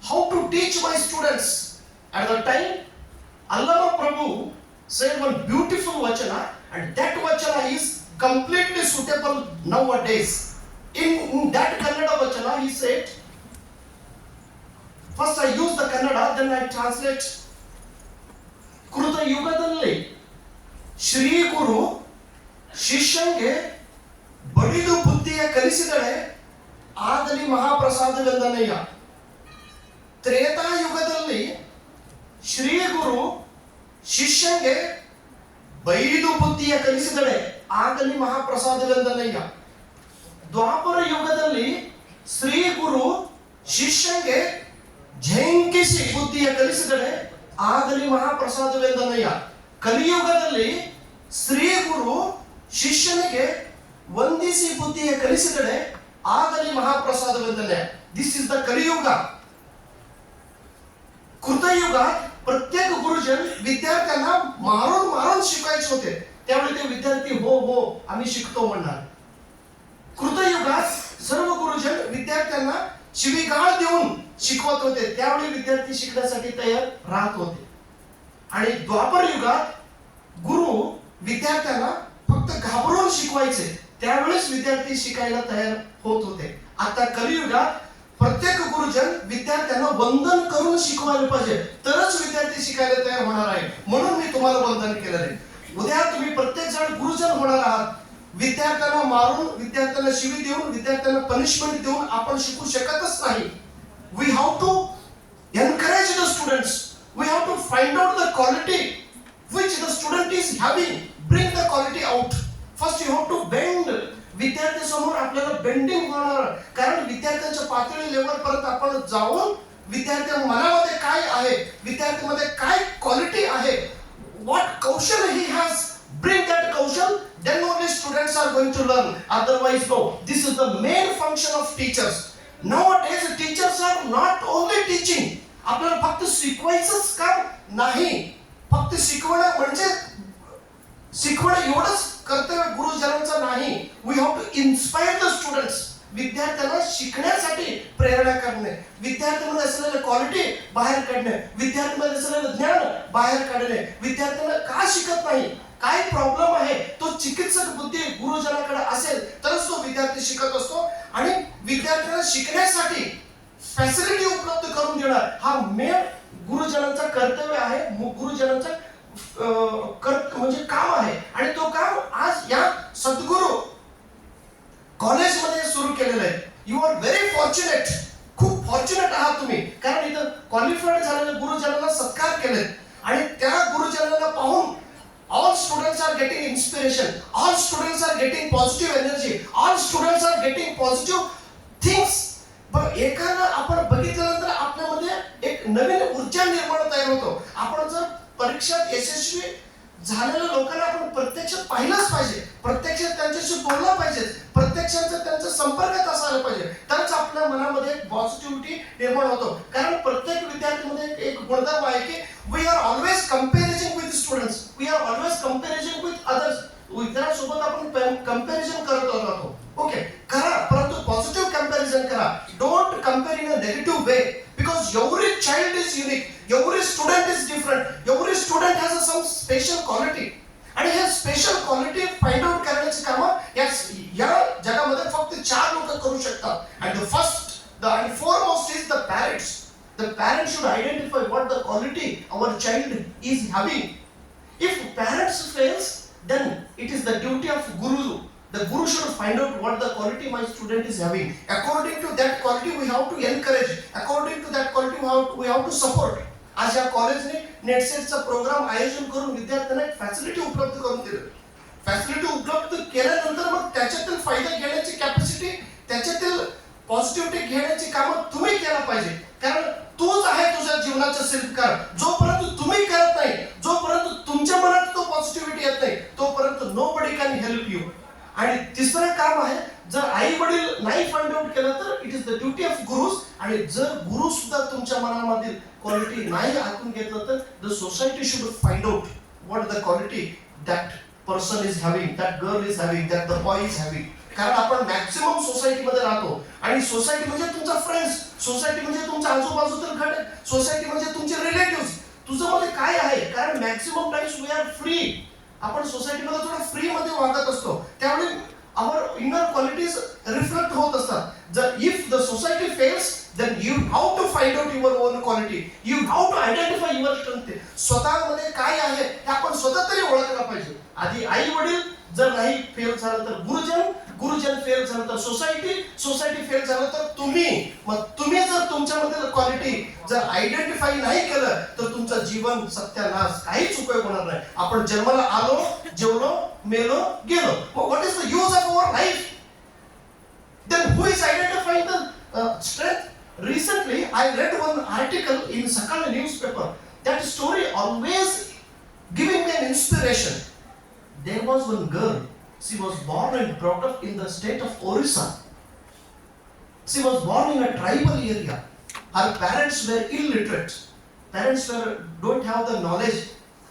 How to teach my students? At the time, Allama Prabhu said one beautiful vachana, and that vachana is completely suitable nowadays. In that Kannada vachana, he said, first I use the Kannada, then I translate. ಕೃತ ಯುಗದಲ್ಲಿ ಶ್ರೀ ಗುರು ಶಿಷ್ಯಂಗೆ ಬಡಿದು ಬುದ್ಧಿಯ ಕಲಿಸಿದಳೆ ಆಗಲಿ ಮಹಾಪ್ರಸಾದವೆಂದನಯ್ಯ. ತ್ರೇತಾಯುಗದಲ್ಲಿ ಶ್ರೀ ಗುರು ಶಿಷ್ಯಂಗೆ ಬೈದು ಬುದ್ಧಿಯ ಕಲಿಸಿದಳೆ ಆಗಲಿ ಮಹಾಪ್ರಸಾದವೆಂದನಯ್ಯ. ದ್ವಾಪರ ಯುಗದಲ್ಲಿ ಶ್ರೀ ಗುರು ಶಿಷ್ಯಂಗೆ ಝಂಕಿಸಿ ಬುದ್ಧಿಯ ಕಲಿಸಿದಳೆ ಆಗಲಿ ಮಹಾಪ್ರಸಾದವೆಂದನಯ್ಯ. ಕಲಿಯುಗದಲ್ಲಿ ಶ್ರೀ ಗುರು ಶಿಷ್ಯನಿಗೆ ವಂದಿಸಿ ಬುದ್ಧಿಯ ಕಲಿಸಿದಳೆ ಆಗಲಿ ಮಹಾಪ್ರಸಾದವೆಂದನಯ್ಯ. दिस इज द कलियुग. कृतयुगात प्रत्येक गुरुजन विद्यार्थ्यांना मारून मारून शिकायचे होते. त्यावेळी ते विद्यार्थी हो हो आम्ही शिकतो म्हणणार. कृतयुगात सर्व गुरुजन विद्यार्थ्यांना शिवीगाळ देऊन शिकवत होते. त्यावेळी विद्यार्थी शिकण्यासाठी तयार राहत होते. आणि द्वापर युगात गुरु विद्यार्थ्यांना फक्त घाबरून शिकवायचे. त्यावेळेस विद्यार्थी शिकायला तयार होत होते. आता कलियुगात प्रत्येक गुरुजन विद्यार्थ्यांना वंदन करून शिकवायला पाहिजे, तरच विद्यार्थी शिकायला तयार होणार आहे. म्हणून मी तुम्हाला वंदन केलं आहे. उद्या तुम्ही प्रत्येक जण गुरुजन होणार आहात. विद्यार्थ्यांना मारून, विद्यार्थ्यांना शिवी देऊन, विद्यार्थ्यांना पनिशमेंट देऊन आपण शिकू शकतच नाही. We have to encourage the students. We have to find out the quality which the student is having. Bring the quality out. First you have to bend. विद्यार्थी समोर आपल्याला बेंडिंग होणार, कारण विद्यार्थ्यांच्या पातळी लेवल पर्यंत आपण जाऊन विद्यार्थ्या मनामध्ये काय आहे, विद्यार्थ्यांमध्ये काय क्वालिटी आहे, what Kaushal he has, bring that kaushal, then only students are going to learn. Otherwise no. This is the main function of teachers. Nowadays teachers are not only teaching. आपल्याला फक्त शिकवायचंच काम नाही. फक्त शिकवणं म्हणजे शिकवणं एवढंच कर्तव्य गुरुजनांचं नाही. We have to inspire the students. विद्यार्थ्यांना शिकण्यासाठी प्रेरणा करणे, विद्यार्थ्यांमध्ये असलेल्या क्वालिटी बाहेर काढणे, विद्यार्थ्यांमध्ये असलेलं ज्ञान बाहेर काढणे, विद्यार्थ्यांना का शिकत नाही, काय प्रॉब्लेम आहे, तो चिकित्सक बुद्धी गुरुजनाकडे असेल तरच तो विद्यार्थी शिकत असतो. आणि विद्यार्थ्यांना शिकण्यासाठी फॅसिलिटी उपलब्ध करून देणार हा मेन गुरुजनांचा कर्तव्य आहे, गुरुजनांचा म्हणजे काम आहे. आणि तो काम आज या सद्गुरू कॉलेजमध्ये सुरू केलेलं आहे. यू आर व्हेरी फॉर्च्युनेट, खूप फॉर्च्युनेट आहात तुम्ही, कारण इथं क्वालिफाईड झालेल्या गुरुजनांना सत्कार केलेत. आणि त्या गुरुजनांना पाहून all students are getting inspiration, all students are getting positive energy, all students are getting positive things. पण एकाला आपण बघितल्यानंतर आपल्यामध्ये एक नवीन ऊर्जा निर्माण तयार होतो. आपण जर परीक्षेत यशस्वी झालेल्या लोकांना आपण प्रत्यक्षात पाहिलंच पाहिजे, प्रत्यक्षात त्यांच्याशी बोललं पाहिजे, प्रत्यक्षात त्यांच्या संपर्कात असायला पाहिजे, तरच आपल्या मनामध्ये एक पॉझिटिव्हिटी निर्माण होतो. कारण प्रत्येक विद्यार्थ्यांमध्ये एक गुणधर्म आहे की we are always comparison with students, we are always comparison with others. विद्यार्थ्यांसोबत आपण कंपॅरिझन करत राहतो. ओके, करा, परंतु पॉझिटिव्ह कंपॅरिझन करा. Don't compare in a negative way, because every child is unique, every student is different, every student has some special quality. आणि हे special quality find out करण्याची कामं या जगामध्ये फक्त 4 लोक करू शकतात. And the first and foremost is the parents. The parents should identify what the quality our child is having. If parents fails, then it is the duty of guru. The guru should find out what the quality my student is having. According to that quality we have to encourage. According to that quality we have to support. आज या कॉलेजने नेटसेटचा programme आयोजन करून विद्यार्थ्यांना एक facility उपलब्ध करून दिली. फॅसिलिटी उपलब्ध केल्यानंतर मग त्याच्यातील फायदा घेण्याची कॅपॅसिटी, त्याच्यातील पॉझिटिव्हिटी घेण्याची कामं तुम्ही केला पाहिजे. कारण तूच आहे तुझ्या जीवनाचा शिल्पकार. जोपर्यंत तुम्ही करत नाही, जोपर्यंत तुमच्या मनात तो पॉझिटिव्हिटी येत नाही, तोपर्यंत नोबडी कॅन हेल्प यू. आणि तिसरं काम आहे, जर आई वडील नाही फाइंड आउट केलं तर it is the duty of gurus. आणि जर गुरु सुद्धा तुमच्या मनामधील क्वालिटी नाही ऐकून घेतलं तर the society should find out what the quality that person is having, that girl is having, that the boy is having. कारण आपण मॅक्सिमम सोसायटीमध्ये राहतो आणि सोसायटी म्हणजे तुमचा फ्रेंड्स, सोसायटी म्हणजे तुमच्या आजूबाजूतील घटक, सोसायटी म्हणजे तुमचे रिलेटिव्ह. तुझं मध्ये काय आहे, कारण maximum times we are free. आपण सोसायटीमध्ये थोडं फ्री मध्ये वागत असतो, त्यामुळे आवर इनर क्वालिटीज रिफ्लेक्ट होत असतात. जर if the society fails, then you have to find out your own quality, you have to identify your strength. स्वतःमध्ये काय आहे हे आपण स्वतः तरी ओळखलं पाहिजे. आधी आई वडील जर नाही फेल झालं तर गुरुजन, गुरुजन फेल झालं तर सोसायटी, सोसायटी फेल झालं तर तुम्ही. मग तुम्ही जर तुमच्यामध्ये क्वालिटी जर आयडेंटिफाय नाही केलं तर तुमचं जीवन सत्यानाश, काहीच उपयोग होणार नाही. आपण जन्माला आलो, जेवलो, मेलो, गेलो. What is the use of our life? Then who is identifying the strength? Recently, I read one article in Sakal newspaper. That story always giving me an inspiration. There was one girl. She was born and brought up in the state of Orissa. She was born in a tribal area. Her parents were illiterate. Parents don't have the knowledge,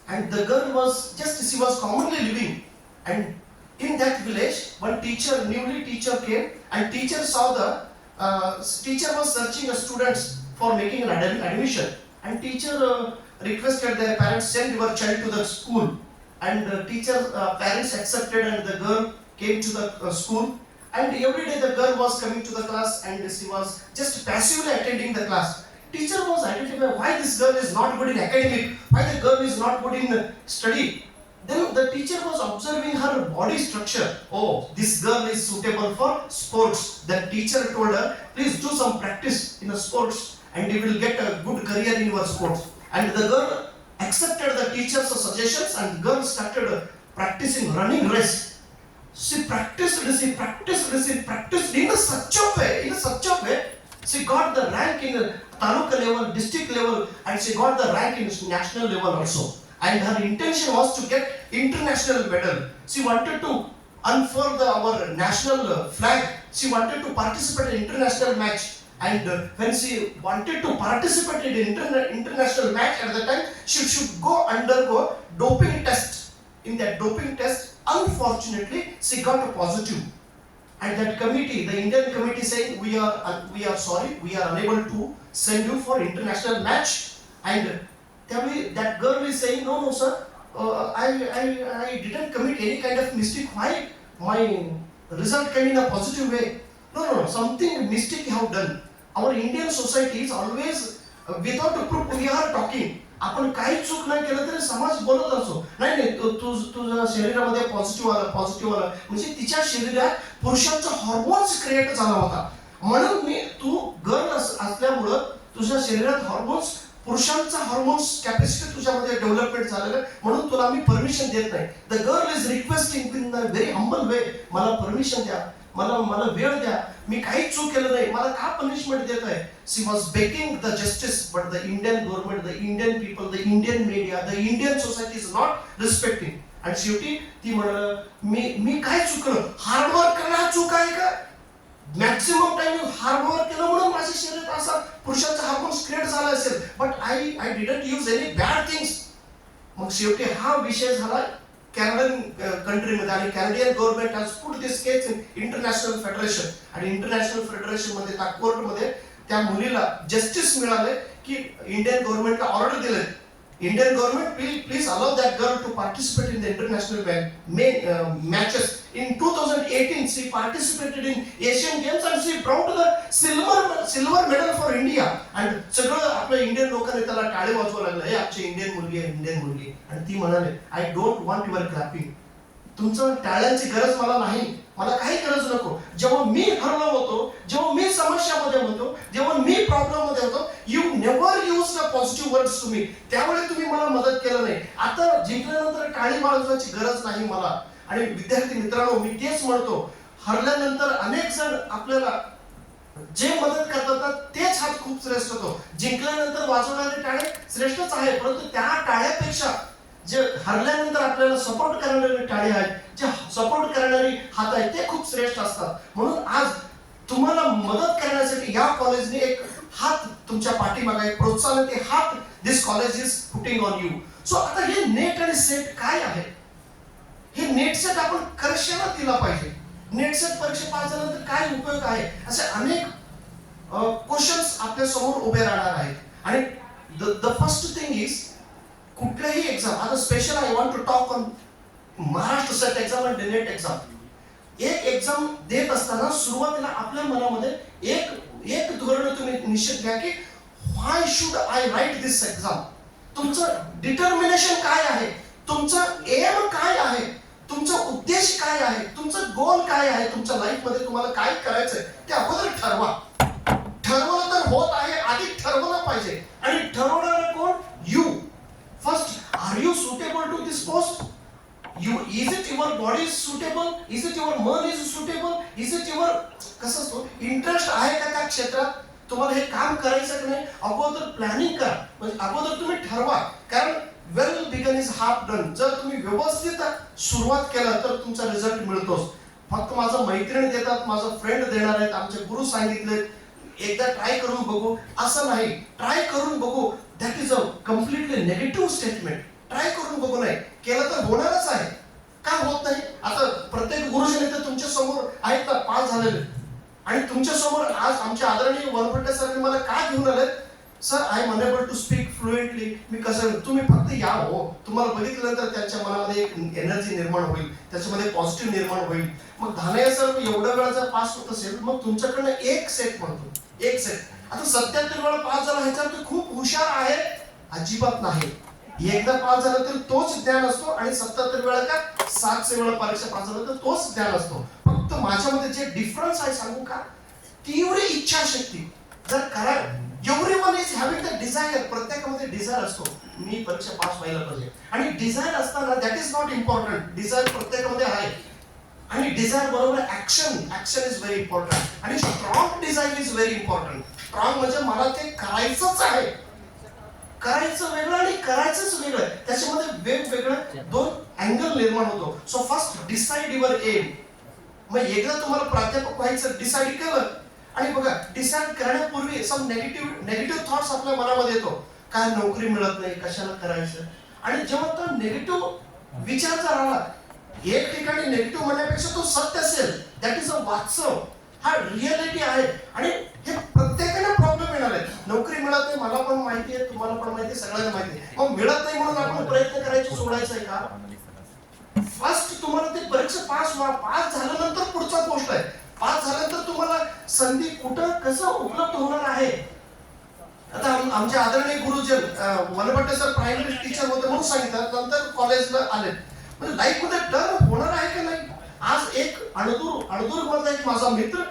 and the girl was she was commonly living. And in that village, one newly teacher came, and teacher saw teacher was searching students for making an admission, and teacher requested their parents, send your child to the school. And teacher parents accepted, and the girl came to the school, and every day the girl was coming to the class and she was just passively attending the class. Teacher was identifying why this girl is not good in academic, why the girl is not good in study. Then the teacher was observing her body structure. Oh, this girl is suitable for sports. The teacher told her, please do some practice in the sports and you will get a good career in your sports. And the girl accepted the teacher's suggestions, and the girl started practicing running race. She practiced in such a way, she got the rank in taluka level, district level, and she got the rank in national level also. And her intention was to get international medal. She wanted to unfurl our national flag. She wanted to participate in international match. And when she wanted to participate in international match, at the time she should undergo doping test. In that doping test, unfortunately, she got a positive. and that committee, the Indian committee saying we are sorry, we are unable to send you for international match, and that girl is saying no sir, I didn't commit any kind of mistake. Why my result came in a positive way? No, something mistake you have done. Our Indian society is always without a proof we are talking. आपण काही चूक नाही केलं तरी समाज बोलत असतो, नाही तुझ्या शरीरामध्ये पॉझिटिव्ह आला म्हणजे तिच्या शरीरात पुरुषांचा हॉर्मोन्स क्रिएट झाला होता. म्हणून मी तू गर्ल असल्यामुळं तुझ्या शरीरात हॉर्मोन्स पुरुषांचा हॉर्मोन्स कॅपॅसिटी तुझ्यामध्ये डेव्हलपमेंट झालेलं, म्हणून तुला मी परमिशन देत नाही. The girl is requesting in the very humble way, मला परमिशन द्या, मला वेळ द्या, मी काही चूक केलं नाही, मला का पनिशमेंट देत आहे. She was backing the justice, but the Indian government, the Indian people, the Indian media, the Indian society is not respecting. आणि शेवटी ती म्हणाल मी काय चुकलं, हार्डवर्क करणं चूक आहे का? मॅक्सिमम टाइम हार्डवर्क केलं म्हणून माझ्या शरीरात असा पुरुषाचा हार्मोन्स क्रिएट झाला असेल, but I didn't use any bad things. मग शेवटी हा विषय झाला कॅनडियन कंट्रीमध्ये, आणि Canadian government has put this case in international federation, आणि इंटरनॅशनल फेडरेशन मध्ये त्या कोर्टमध्ये त्या मुलीला जस्टिस मिळाले की इंडियन गव्हर्नमेंटला ऑर्डर दिले, Indian government please allow that girl to participate in the international matches. In 2018 she participated in Asian Games and she brought the silver medal for India. And सगळं आपल्या इंडियन लोकांनी त्याला टाळे वाजवायला लागलं, हे आमची इंडियन मुलगी आहे, इंडियन मुलगी. आणि ती म्हणाले I don't want your clapping, तुमचं टाळ्यांची गरज मला नाही, मला काही गरज नको. जेव्हा मी हरलो होतो, जेव्हा मी समस्यामध्ये होतो, जेव्हा मी प्रॉब्लेम मध्ये होतो, you never use the positive words to me, त्यावेळी तुम्ही मला मदत केलं नाही. आता जिंकल्यानंतर टाळी वाजवायची गरज नाही मला. आणि विद्यार्थी मित्रांनो, मी तेच म्हणतो, हरल्यानंतर अनेक जण आपल्याला जे मदत करतात तेच हात खूप श्रेष्ठ होतो. जिंकल्यानंतर वाजवणारे टाळे श्रेष्ठच आहे, परंतु त्या टाळ्यापेक्षा जे हरल्यानंतर आपल्याला सपोर्ट करणारे टाळे आहेत, जे सपोर्ट करणारे हात आहेत, ते खूप श्रेष्ठ असतात. म्हणून आज तुम्हाला मदत करण्यासाठी या कॉलेजने एक हात तुमच्या पाठीमागे आहे, प्रोत्साहन ते हात this college is putting on you. So आता हे नेट आणि सेट काय आहे, हे नेट सेट आपण कशाला दिला पाहिजे, नेट सेट परीक्षा पास झाल्यानंतर काय उपयोग आहे, असे अनेक क्वेश्चन्स आपल्या समोर उभे राहणार आहेत. आणि द फर्स्ट थिंग इज कुठल्याही एक्झाम, आता special I want to talk on Maharashtra SET exam आणि नेट एक्झाम. एक एक्झाम देत असताना सुरुवातीला आपल्या मनामध्ये एक धोरण तुम्ही निश्चित घ्या की why should I write this exam. तुमचं डिटर्मिनेशन काय आहे, तुमचं एम काय आहे, तुमचा उद्देश काय आहे, तुमचं गोल काय आहे, तुमच्या लाईफ मध्ये तुम्हाला काय करायचंय ते अगोदर ठरवा. ठरवलं तर होत आहे, आधी ठरवलं पाहिजे. आणि ठरवणारा कोण? You. First, are you suitable to this post? You, is it your body is suitable? Is it your मन is suitable? Is it your कसं असतो इंटरेस्ट आहे का त्या क्षेत्रात? तुम्हाला हे काम करायचं की नाही, अगोदर प्लॅनिंग करा, म्हणजे अगोदर तुम्ही ठरवा. कारण well begun is half done. जर तुम्ही व्यवस्थित सुरुवात केलं तर तुमचा रिझल्ट मिळतोच. फक्त माझं मैत्रीण देतात, माझं फ्रेंड देणार आहेत, आमचे गुरु सांगितले एकदा ट्राय करून बघू, असं नाही. ट्राय करून बघू that is a completely negative statement. Try करून बघू नाही, केलं तर होणारच आहे. का होत नाही? आता प्रत्येक गुरुजन इथे तुमच्या समोर आहेत ना, पास झालेले, आणि तुमच्या समोर आज आमचे आदरणीय वनपट्टे सरांनी मला का घेऊन आले, sir I am unable to speak fluently. मी कसं, तुम्ही फक्त या हो, तुम्हाला बघितल्यानंतर त्यांच्या मनामध्ये एक एनर्जी निर्माण होईल, त्याच्यामध्ये पॉझिटिव्ह निर्माण होईल. मग धानया सर एवढ्या वेळा जर पास होत असेल, मग तुमच्याकडनं एक सेट म्हणतो, एक सेट. आता 77 वेळा पास झाला ह्याच्यावर खूप हुशार आहे? अजिबात नाही. एकदा पास झाला तर तोच ज्ञान असतो, आणि 77 वेळा का 700 वेळा परीक्षा पास झाला तर तोच ज्ञान असतो. फक्त माझ्यामध्ये जे डिफरन्स आहे सांगू का, तीव्र इच्छाशक्ती. जर करा, everyone is having the desire, प्रत्येकामध्ये डिझायर असतो, मी परीक्षा पास व्हायला पाहिजे. आणि डिझायर असताना that is not important, desire प्रत्येकामध्ये आहे, आणि डिझायर बरोबर ऍक्शन इज व्हेरी इम्पॉर्टंट. आणि strong desire is very important. Strong म्हणजे मला ते करायचंच आहे, करायचं वेगळं आणि करायचंच वेगळं, त्याच्यामध्ये वेगवेगळं दोन अँगल निर्माण होतो. So first decide your aim. मग एकदा तुम्हाला प्राध्यापक व्हायचं डिसाइड केलं, आणि बघा डिसाइड करण्यापूर्वी सम नेगेटिव्ह थॉट्स आपल्या मनामध्ये येतो, काय नोकरी मिळत नाही, कशाला करायचं. आणि जेव्हा तो नेगेटिव्ह विचार जर आला, एक ठिकाणी नेगेटिव्ह म्हणण्यापेक्षा तो सत्य असेल, दॅट इज अ वास्तव, हा रिअलिटी आहे. आणि हे प्रत्येकाला प्रॉब्लेम येणार आहे. नोकरी मिळत नाही, मला पण माहिती आहे, तुम्हाला पण माहिती आहे, सगळ्यांना माहिती आहे. मग मिळत नाही म्हणून आपण प्रयत्न करायचे सोडायचं आहे का? फर्स्ट तुम्हाला ते परीक्षा पास व्हा. पास झाल्यानंतर पुढचा गोष्ट आहे. पास झाल्यानंतर तुम्हाला संधी कुठं कसं उपलब्ध होणार आहे. आता आमचे आदरणीय गुरुजन वनपट्टे सर प्रायमरी टीचर होते म्हणून सांगितलं, नंतर कॉलेजला आले. म्हणजे लाईफ मध्ये टर्न होणार आहे का नाही. आज एक अणदूर मधला एक माझा मित्र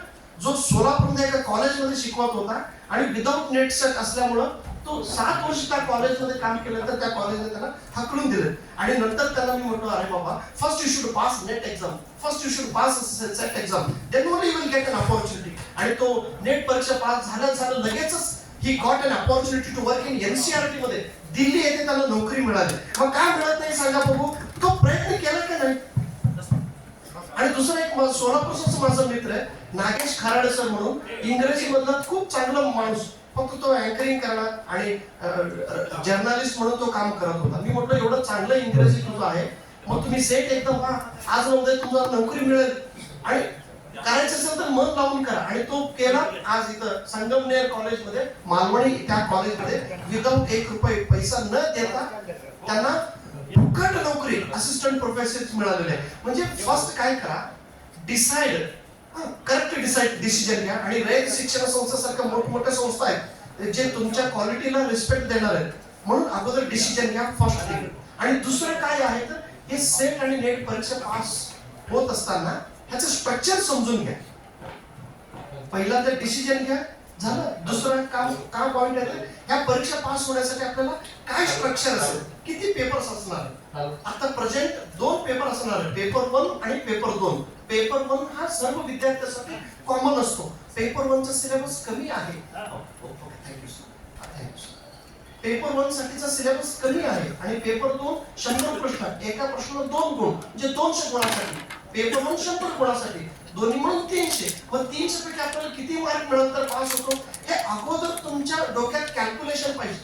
जो सोलापूरमध्ये एका कॉलेजमध्ये शिकवत होता आणि विदाऊट नेट सेट असल्यामुळं तो 7 वर्ष त्या कॉलेजमध्ये काम केलं, तर त्या कॉलेजने त्याला हकलून दिलं. आणि नंतर त्याला मी म्हटलं, अरे बाबा, first you should pass NET exam, first you should pass SET exam, then only you will get an opportunity. आणि तो नेट परीक्षा पास झालं लगेचच he got an opportunity to work in NCERT मध्ये. दिल्ली येथे त्याला नोकरी मिळाली. मग काय मिळत नाही सांगा बघू. तो प्रयत्न केला का नाही. आणि दुसरा एक सोलापूरचा माझा मित्र आहे नागेश खराडे सर म्हणून, इंग्रजी मधला खूप चांगला माणूस. फक्त तो अँकरिंग करणार आणि जर्नलिस्ट म्हणून तो काम करत होता. मी म्हटलं, एवढं चांगलं इंग्रजी तुझं आहे, मग तुम्ही सेट एकदम आज न उद्या तुम्हाला नोकरी मिळेल आणि करायचं असेल तर मन लावून करा. आणि तो केला. आज इथं संगमनेर कॉलेजमध्ये, मालवणी त्या कॉलेजमध्ये विदाऊट 1 रुपये पैसा न देता त्यांना फुकट नोकरी असिस्टंट प्रोफेसर मिळालेले आहे. म्हणजे फर्स्ट काय करा, डिसाइड, करेक्ट डिसिजन घ्या. आणि रयत शिक्षण संस्थेसारख्या मोठमोठ्या संस्था आहेत जे तुमच्या क्वालिटीला रिस्पेक्ट देणार आहेत, म्हणून अगोदर डिसिजन घ्या फर्स्ट थिंग. आणि दुसरं काय आहे तर हे सेट आणि नेट परीक्षा पास होत असताना ह्याचं स्ट्रक्चर समजून घ्या. पहिला तर डिसिजन घ्या, झालं. दुसरं काय पॉइंट आहे, ह्या परीक्षा पास होण्यासाठी आपल्याला काय स्ट्रक्चर असेल, किती पेपर्स असणार. आता प्रेझेंट 2 पेपर असणार आहे, पेपर 1 आणि पेपर 2. पेपर 1 हा सर्व विद्यार्थ्यांसाठी कॉमन असतो. पेपर 1 चा सिलेबस कमी आहे. पेपर 1 साठीचा सिलेबस कमी आहे आणि पेपर 2 100 प्रश्न, एका प्रश्नाला 2 गुण, म्हणजे 200 गुणांसाठी. पेपर 1 100 गुणांसाठी, दोन्ही म्हणून 300. मग 300 पैकी आपल्याला किती मार्क मिळाल तर पास होतो, हे अगोदर तुमच्या डोक्यात कॅल्क्युलेशन पाहिजे.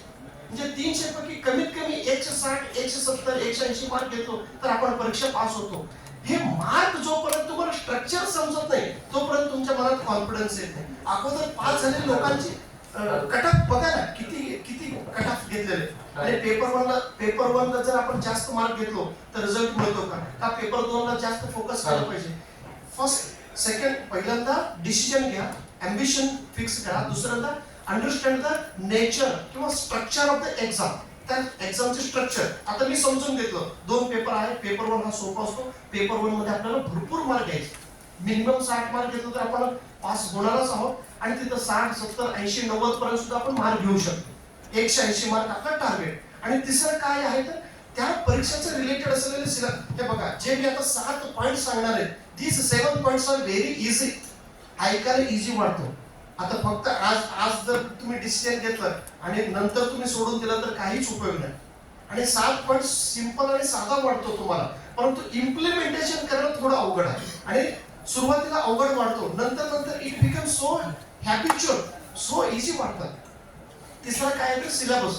म्हणजे 300 पैकी कमीत कमी 160, 170, 180 मार्क घेतो तर आपण परीक्षा पास होतो. हे मार्क जोपर्यंत तुम्हाला स्ट्रक्चर समजत नाही तोपर्यंत तुमच्या मनात कॉन्फिडन्स येत नाही. अगोदर पास झालेल्या लोकांची कट ऑफ बघा ना, किती कट ऑफ घेतलेले. आणि पेपर 1 ला जर आपण जास्त मार्क घेतलो तर रिझल्ट मिळतो का पेपर 2 ला जास्त फोकस केला पाहिजे. फर्स्ट सेकंड पहिल्यांदा डिसिजन घ्या, अँबिशन फिक्स करा. दुसऱ्यांदा अंडरस्टँड द नेचर किंवा स्ट्रक्चर ऑफ द एक्झाम, त्या एक्झामचे स्ट्रक्चर. आता मी समजून घेतलं, 2 पेपर आहे. पेपर 1 हा सोपा असतो. पेपर 1 मध्ये आपल्याला भरपूर मार्क घ्यायचे. मिनिमम 60 मार्क घेतलं तर आपण पास होणारच आहोत. आणि तिथं 60, 70, 80, 90 पर्यंत सुद्धा आपण मार्क घेऊ शकतो. 180 मार्क आपला टार्गेट. आणि तिसरं काय आहे तर त्या परीक्षेचं रिलेटेड असलेले सिलेबस. हे बघा, जे मी आता 7 पॉइंट सांगणार आहे, these 7 points are very easy. ऐकायला इझी वाटतो. आता फक्त आज जर तुम्ही डिसिजन घेतलं आणि नंतर तुम्ही सोडून दिलं तर काहीच उपयोग नाही. आणि 7 पॉइंट सिंपल आणि साधा वाटतो तुम्हाला, परंतु इम्प्लिमेंटेशन करणं थोडं अवघड आहे. आणि सुरुवातीला अवघड वाटतो, नंतर it become so habitual, so easy वाटतं. तिसरा काय आहे तर सिलेबस.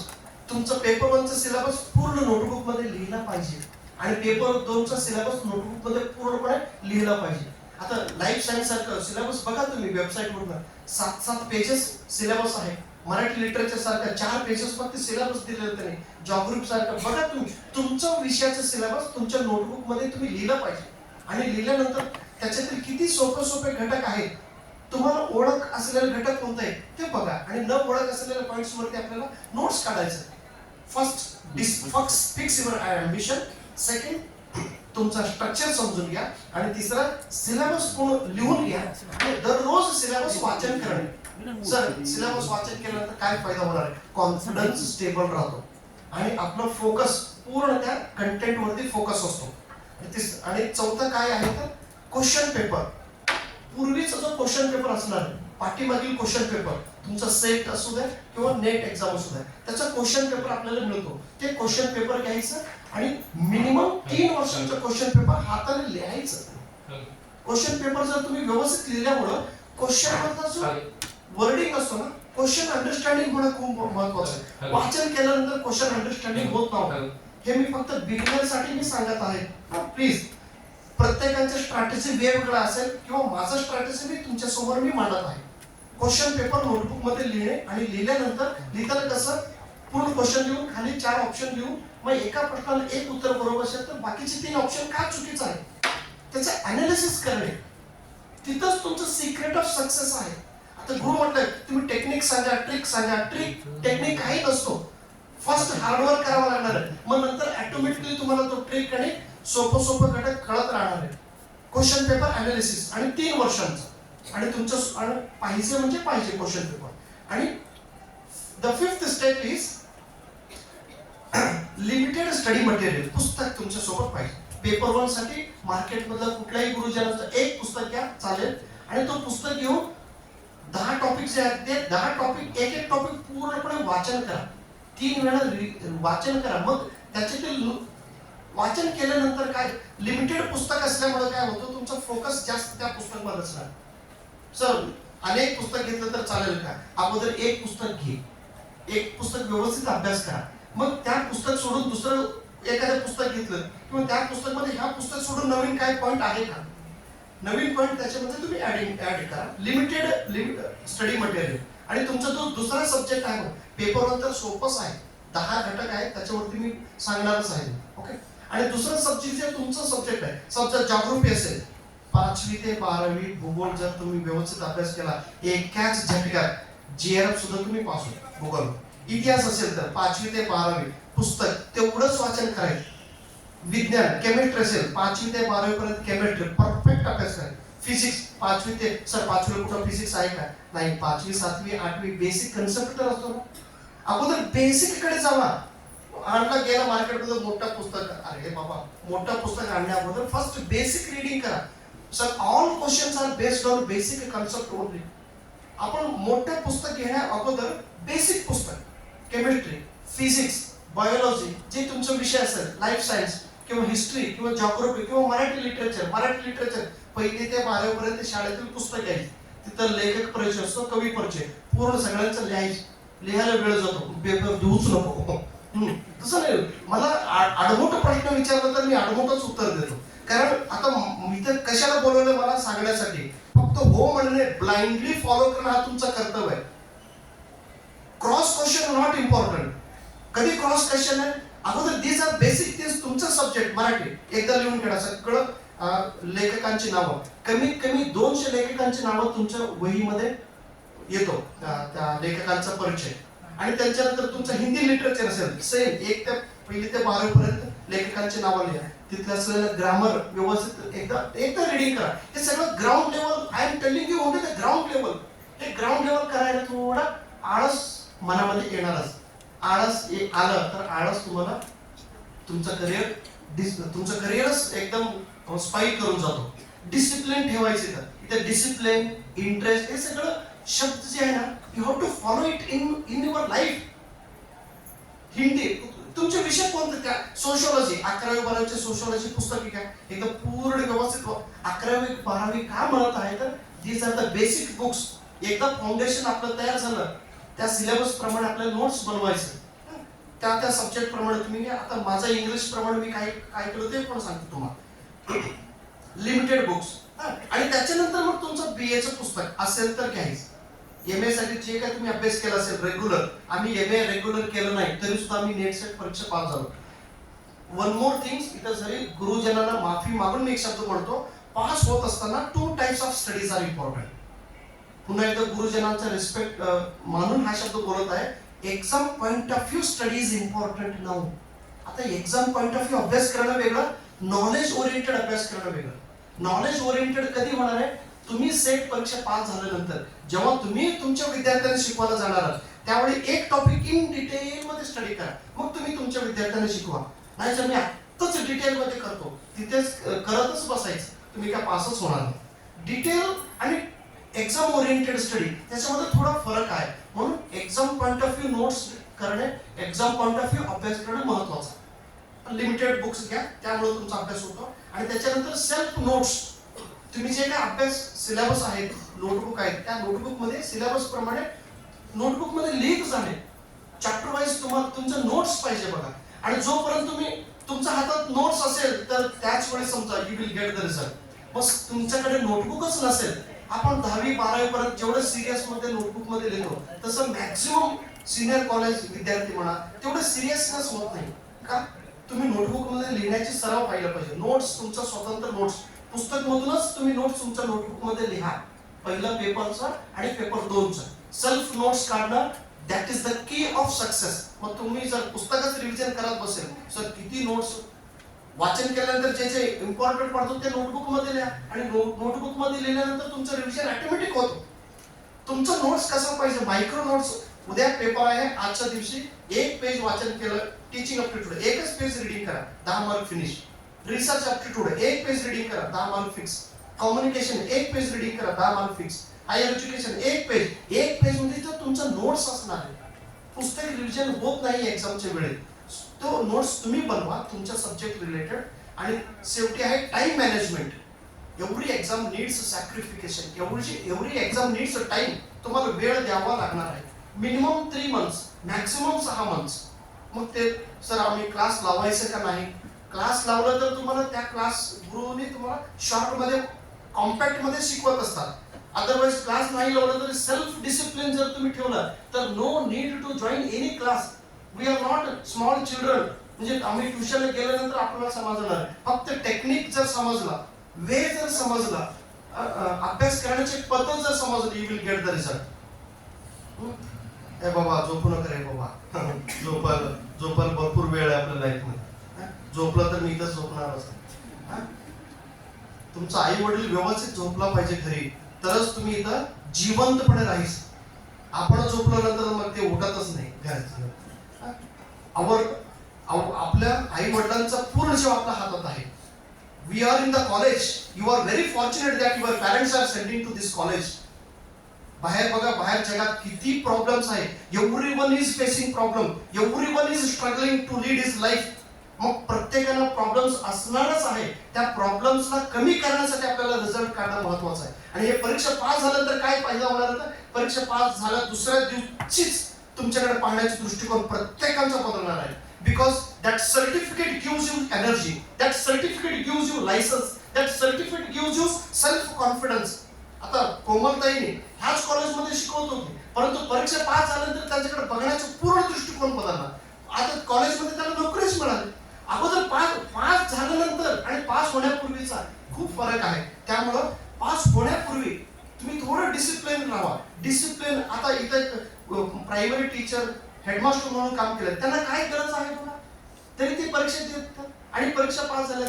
तुमचं पेपर 1 चा सिलेबस पूर्ण नोटबुक मध्ये लिहिला पाहिजे आणि पेपर 2 चा सिलेबस नोटबुक मध्ये पूर्णपणे लिहिला पाहिजे. आता लाईफ सायन्स सारखं सिलेबस बघा तुम्ही वेबसाईटवरून, 7 पेजेस सिलेबस आहे. मराठी लिटरेचर सारखं 4 पेजेस फक्त सिलेबस दिलेलं त्यांनी. जॉग्राफी सारखं बघा तुम्ही, तुमच्या विषयाचं सिलेबस तुमच्या नोटबुक मध्ये तुम्ही लिहिलं पाहिजे. आणि लिहिल्यानंतर त्याच्यातील किती सोपे घटक आहेत, तुम्हाला ओळख असलेले घटक कोणते आहेत ते बघा. आणि न ओळख असलेल्या पॉइंट्स वरती आपल्याला नोट्स काढायचं. First fix your ambition. Second तुमचा स्ट्रक्चर समजून घ्या. आणि तिसरा सिलेबस पूर्ण लिहून घ्या. आणि दररोज सिलेबस वाचन करणे. सर, सिलेबस वाचन केल्यानंतर काय फायदा होणार आहे, कॉन्फिडन्स स्टेबल राहतो आणि आपलं फोकस पूर्ण त्या कंटेंट वरती फोकस असतो. आणि चौथा काय आहे तर क्वेश्चन पेपर. पूर्वीचा जो क्वेश्चन पेपर असणार, पाठीमागील क्वेश्चन पेपर, तुमचा सेट असू द्या किंवा नेट एक्झाम असू द्या, त्याचा क्वेश्चन पेपर आपल्याला मिळतो. ते क्वेश्चन पेपर घ्यायचं आणि मिनिमम 3 वर्षांचा क्वेश्चन पेपर हाताने लिहायचं. क्वेश्चन पेपर जर तुम्ही व्यवस्थित लिहिल्यामुळं क्वेश्चन मधला जो वर्डिंग असतो ना, क्वेश्चन अंडरस्टँडिंग होणं खूप महत्वाचं आहे. वाचन केल्यानंतर क्वेश्चन अंडरस्टँडिंग होत नव्हतं. हे मी फक्त बिगिनर साठी मी सांगत आहे. प्लीज प्रत्येकाचं स्ट्रॅटेजी वेगवेगळा असेल किंवा माझं स्ट्रॅटेजी मी तुमच्या समोर मी मांडत आहे. क्वेश्चन पेपर नोटबुक मध्ये लिहिणे आणि लिहिल्यानंतर लिहिताना कसं पूर्ण क्वेश्चन लिहून खाली 4 ऑप्शन लिहून मग एका प्रश्नाला एक उत्तर बरोबर असेल तर बाकीचे 3 ऑप्शन का चुकीचं आहे त्याचं अनालिसिस करणे. तिथंच तुमचं सिक्रेट ऑफ सक्सेस आहे. आता गुरु म्हटलं तुम्ही टेक्निक सांगा, ट्रिक सांगा. ट्रिक टेक्निक काही नसतो. फर्स्ट हार्डवर्क करावं लागणार आहे, मग नंतर ऑटोमॅटिकली तुम्हाला तो ट्रिक आणि सोपं घटक कळत राहणार आहे. क्वेश्चन पेपर अनालिसिस आणि 3 वर्षांचं आणि तुमचं आणि पाहिजे म्हणजे पाहिजे क्वेश्चन पेपर. आणि the 5th step is limited study material. पुस्तक तुमच्या सोबत पाहिजे. पेपर 1 साठी मार्केटमधलं कुठल्याही गुरुजनाचं एक पुस्तक घ्या चालेल आणि तो पुस्तक घेऊन 10 टॉपिक जे आहेत ते 10 टॉपिक एक टॉपिक पूर्णपणे वाचन करा. 3 वेळा वाचन करा. मग त्याच्यातील वाचन केल्यानंतर काय लिमिटेड पुस्तक असल्यामुळे काय होतं तुमचा फोकस जास्त त्या पुस्तकावर असणार. सर अनेक पुस्तक घेतलं तर चालेल का? अगोदर एक पुस्तक घे, एक पुस्तक व्यवस्थित अभ्यास करा. मग त्या पुस्तक सोडून दुसरं एखादं पुस्तक घेतलं किंवा त्या पुस्तकामध्ये ह्या पुस्तक सोडून नवीन काय पॉईंट आहे का, नवीन पॉईंट त्याच्यामध्ये तुम्ही ऍड करा. Limited study material. आणि तुमचा जो दुसरा सब्जेक्ट आहे पेपरवर तर सोपंच आहे, 10 घटक आहेत त्याच्यावरती मी सांगणारच आहे. ओके. आणि दुसरा सब्जेक्ट जे तुमचा सब्जेक्ट आहे, समजा ज्योग्राफी असेल 5वी ते 12वी भूगोल जर तुम्ही व्यवस्थित अभ्यास केला एकाच झटक्यात जीआरएफ सुद्धा तुम्ही पास होता. भूगोल इतिहास असेल तर 5वी ते 12वी पुस्तक तेवढंच वाचन करायचं. विज्ञान केमिस्ट्री असेल 5वी ते 12वी पर्यंत केमिस्ट्री परफेक्ट अभ्यास करायचा. फिजिक्स 5वी ते सर 5वी कुठं फिजिक्स आहे का? नाही. 5वी 7वी 8वी बेसिक कन्सेप्ट तर असतो ना. अगोदर बेसिक कडे जावा. आणला गेला मार्केटमध्ये मोठा पुस्तक, अरे बाबा मोठा पुस्तक आणण्या अगोदर फर्स्ट बेसिक रीडिंग करा. Sir all questions are based on basic concept only. आपण मोठं पुस्तक घेण्या अगोदर बेसिक पुस्तक केमिस्ट्री, फिजिक्स, बायोलॉजी जे तुमचा विषय असेल, लाईफ सायन्स किंवा हिस्ट्री किंवा ज्योग्राफी किंवा मराठी लिटरेचर 1ली ते 12वी पर्यंत शाळेतील पुस्तक घ्यायची. तिथं लेखक परिचय असतो, कवी परिचय पूर्ण सगळ्यांचं लिहायला वेळ जातो. पेपर देऊच नको. तसं नाही. मला आडमोठा प्रश्न विचारला तर मी आडमोठंच उत्तर देतो. कारण आता मी तर कशाला बोलवलं मला सांगण्यासाठी, फक्त हो म्हणणे ब्लाइंडली फॉलो करणं हा तुमचा कर्तव्य आहे. Cross question not important. कधी क्रॉस क्वेश्चन आहे अगोदर दीज आर बेसिक थिंग्स. तुमचा सब्जेक्ट मराठी एकदा लिहून काढा. सगळं लेखकांची नावं कमीत कमी 200 लेखकांची नावं तुमच्या वहीमध्ये येतो. त्या लेखकांचा परिचय आणि त्याच्यानंतर तुमचं हिंदी लिटरेचर असेल सेम 1 ते 1ली ते 12वी पर्यंत लेखकांची नावं लिहा. तिथलं असलेलं ग्रामर व्यवस्थित एकदा रीडिंग करा. हे सगळं ground level. I am telling you only the ground level. हे ग्राउंड लेवल करायला थोडा आळस मनामध्ये येणारच. आळस आलं तर आळस तुम्हाला तुमचं करिअरच एकदम स्पाइक करून जातो. डिसिप्लिन ठेवायचे तर इथे डिसिप्लिन, इंटरेस्ट हे सगळं शब्द जे आहे ना you have to follow it in your life. Hindi तुमचे विषय कोणते? त्या सोशिओलॉजी 11वी 12वीचे सोशिओलॉजी पुस्तक घ्या. एकदम पूर्ण व्यवस्थित 11वी 12वी का म्हणत आहे तर these are the basic books. एकदा फाउंडेशन आपलं तयार झालं त्या सिलेबस प्रमाणे आपल्याला नोट्स बनवायचे. त्या सब्जेक्ट प्रमाणे तुम्ही घ्या. आता माझा इंग्लिश प्रमाणे मी काय केलं ते पण सांगतो तुम्हाला. Limited books. आणि त्याच्यानंतर मग तुमचं BAचं पुस्तक असेल तर घ्यायचं. MA साठी जे काय तुम्ही अभ्यास केला असेल रेग्युलर, आम्ही MA रेग्युलर केलं नाही तरी सुद्धा आम्ही नेट सेट परीक्षा पास झालो. वन मोर थिंग्स इथं जरी गुरुजनांना माफी मागून मी एक शब्द म्हणतो, पास होत असताना 2 types of studies are important. पुन्हा एकदा गुरुजनांचा रिस्पेक्ट मानून हा शब्द बोलत आहे. Exam point of view study is important now. आता एक्झाम पॉइंट ऑफ व्ह्यू अभ्यास करणं वेगळं, नॉलेज ओरिएंटेड अभ्यास करणं वेगळं. नॉलेज ओरिएंटेड कधी होणार आहे? तुम्ही सेट परीक्षा पास झाल्यानंतर जेव्हा तुम्ही तुमच्या विद्यार्थ्यांना शिकवायला जाणार आहात त्यावेळी एक टॉपिक इन डिटेल मध्ये स्टडी करा. मग तुम्ही तुमच्या विद्यार्थ्यांना शिकवा. नाही तर मी आत्ताच डिटेल मध्ये करतो तिथेच करतच बसायचं, तुम्ही काय पासच होणार नाही. डिटेल आणि एक्झाम ओरिएंटेड स्टडी त्याच्यामध्ये थोडा फरक आहे. म्हणून exam point of view notes करणे, एक्झाम पॉइंट ऑफ व्ह्यू अभ्यास करणे महत्वाचं. लिमिटेड बुक्स घ्या त्यामुळे तुमचा अभ्यास होतो. आणि त्याच्यानंतर सेल्फ नोट्स. तुम्ही जे काय अभ्यास सिलेबस आहेत, नोटबुक आहेत, त्या नोटबुक मध्ये सिलेबस प्रमाणे नोटबुक मध्ये लिहित जाणे. चॅप्टर वाईज तुम्हाला तुमचे नोट्स पाहिजे बघा. आणि जोपर्यंत तुम्ही तुमच्या हातात नोट्स असेल तर त्याच वेळेस समजा you will get the result. मग तुमच्याकडे नोटबुकच नसेल, आपण 10वी 12वी पर्यंत जेवढं सिरियस मध्ये नोटबुक मध्ये लिहितो तसं मॅक्सिमम सिनियर कॉलेज विद्यार्थी म्हणा तेवढं सिरियसनेस होत नाही का. तुम्ही नोटबुक मध्ये लिहिण्याची सराव पाहिला पाहिजे. नोट्स तुमचा स्वतंत्र नोट्स पुस्तक मधूनच तुम्ही नोट्स तुमच्या नोटबुक मध्ये लिहा. पहिला पेपरचा आणि पेपर 2चा सेल्फ नोट्स काढणं दॅट इज द की ऑफ सक्सेस. मग तुम्ही जर पुस्तकाचं रिव्हिजन करत बसेल सर किती नोट्स वाचन केल्यानंतर जे जे इम्पॉर्टंट पडतो ते नोटबुक मध्ये लिहा आणि नोटबुक मध्ये लिहिल्यानंतर तुमचं रिव्हिजन ऑटोमॅटिक होतं. तुमचं नोट्स कसं पाहिजे मायक्रो नोट्स. उद्या पेपर आहे, आजच्या दिवशी 1 पेज वाचन केलं, टीचिंग अप्टिट्यूड 1च पेज रिडिंग करा, 10 mark finish. Research aptitude 1 page reading करा, 10 mark fix. Communication 1 page reading करा, 10 mark fix. Higher education 1 page म्हणजे तो तुमचा नोट्स असणार आहे. पुस्तक रिव्हिजन होत नाही एक्झामच्या वेळेत. तो नोट्स तुम्ही बनवा तुमच्या सब्जेक्ट रिलेटेड. आणि शेवटी आहे time management. Every exam needs sacrification. Every exam needs time. तुम्हाला वेळ द्यावा लागणार आहे. Minimum 3 months, maximum 6 months. मग ते सर आम्ही क्लास लावायचं का नाही. क्लास लावलं तर तुम्हाला त्या क्लास गुरुने तुम्हाला शॉर्ट मध्ये कॉम्पॅक्ट मध्ये शिकवत असतात. अदरवाइज क्लास नाही लावलं तर सेल्फ डिसिप्लिन जर तुम्ही ठेवलं तर no need to join any class. We are not small children. म्हणजे आम्ही ट्युशनला गेल्यानंतर आपल्याला समजणार. फक्त टेक्निक जर समजला, वे जर समजला, अभ्यास करण्याची पद्धत जर समजली, you will get the result. ए बाबा झोपू नका रे बाबा. झोपायला भरपूर वेळ आहे आपल्या लाईफ मध्ये. झोपलं तर मी इथंच झोपणारच. तुमचा आई वडील व्यवस्थित झोपला पाहिजे घरी, तरच तुम्ही इथं जिवंतपणे राहीस. आपण झोपल्यानंतर मग ते उठतच नाही घरात. आपल्या आई वडिलांचा पूर्ण जीव आपल्या हातात आहे. We are in the college. You are very fortunate that your parents are sending to this college. बाहेर बघा, बाहेर जगात किती प्रॉब्लेम्स आहे. Everyone is facing problem. Everyone is struggling to lead his life. मग प्रत्येकाला प्रॉब्लेम्स असणारच आहे. त्या प्रॉब्लेम्सला कमी करण्यासाठी आपल्याला रिझल्ट काढणं महत्वाचं आहे. आणि हे परीक्षा पास झाल्यानंतर काय फायदा होणार होता. परीक्षा पास झाल्या दुसऱ्या दिवशीच तुमच्याकडे पाहण्याचा दृष्टिकोन प्रत्येकाचा बदलणार आहे. Because that certificate gives you energy, that certificate gives you licence, that certificate gives you self confidence. आता कोमलताईने ह्याच कॉलेजमध्ये शिकवत होते, परंतु परीक्षा पास झाल्यानंतर त्यांच्याकडे बघण्याचा पूर्ण दृष्टिकोन बदलला. आता कॉलेजमध्ये त्यांना नोकरीच मिळाली. अगोदर पास झाल्यानंतर आणि पास होण्यापूर्वीचा खूप फरक आहे. त्यामुळं पास होण्यापूर्वी तुम्ही थोडं डिसिप्लिन राहा. डिसिप्लिन. आता इथं प्रायमरी टीचर हेडमास्टर म्हणून काम केलं, त्यांना काय गरज आहे बघा, तरी ते परीक्षा देतात आणि परीक्षा पास झाल्या.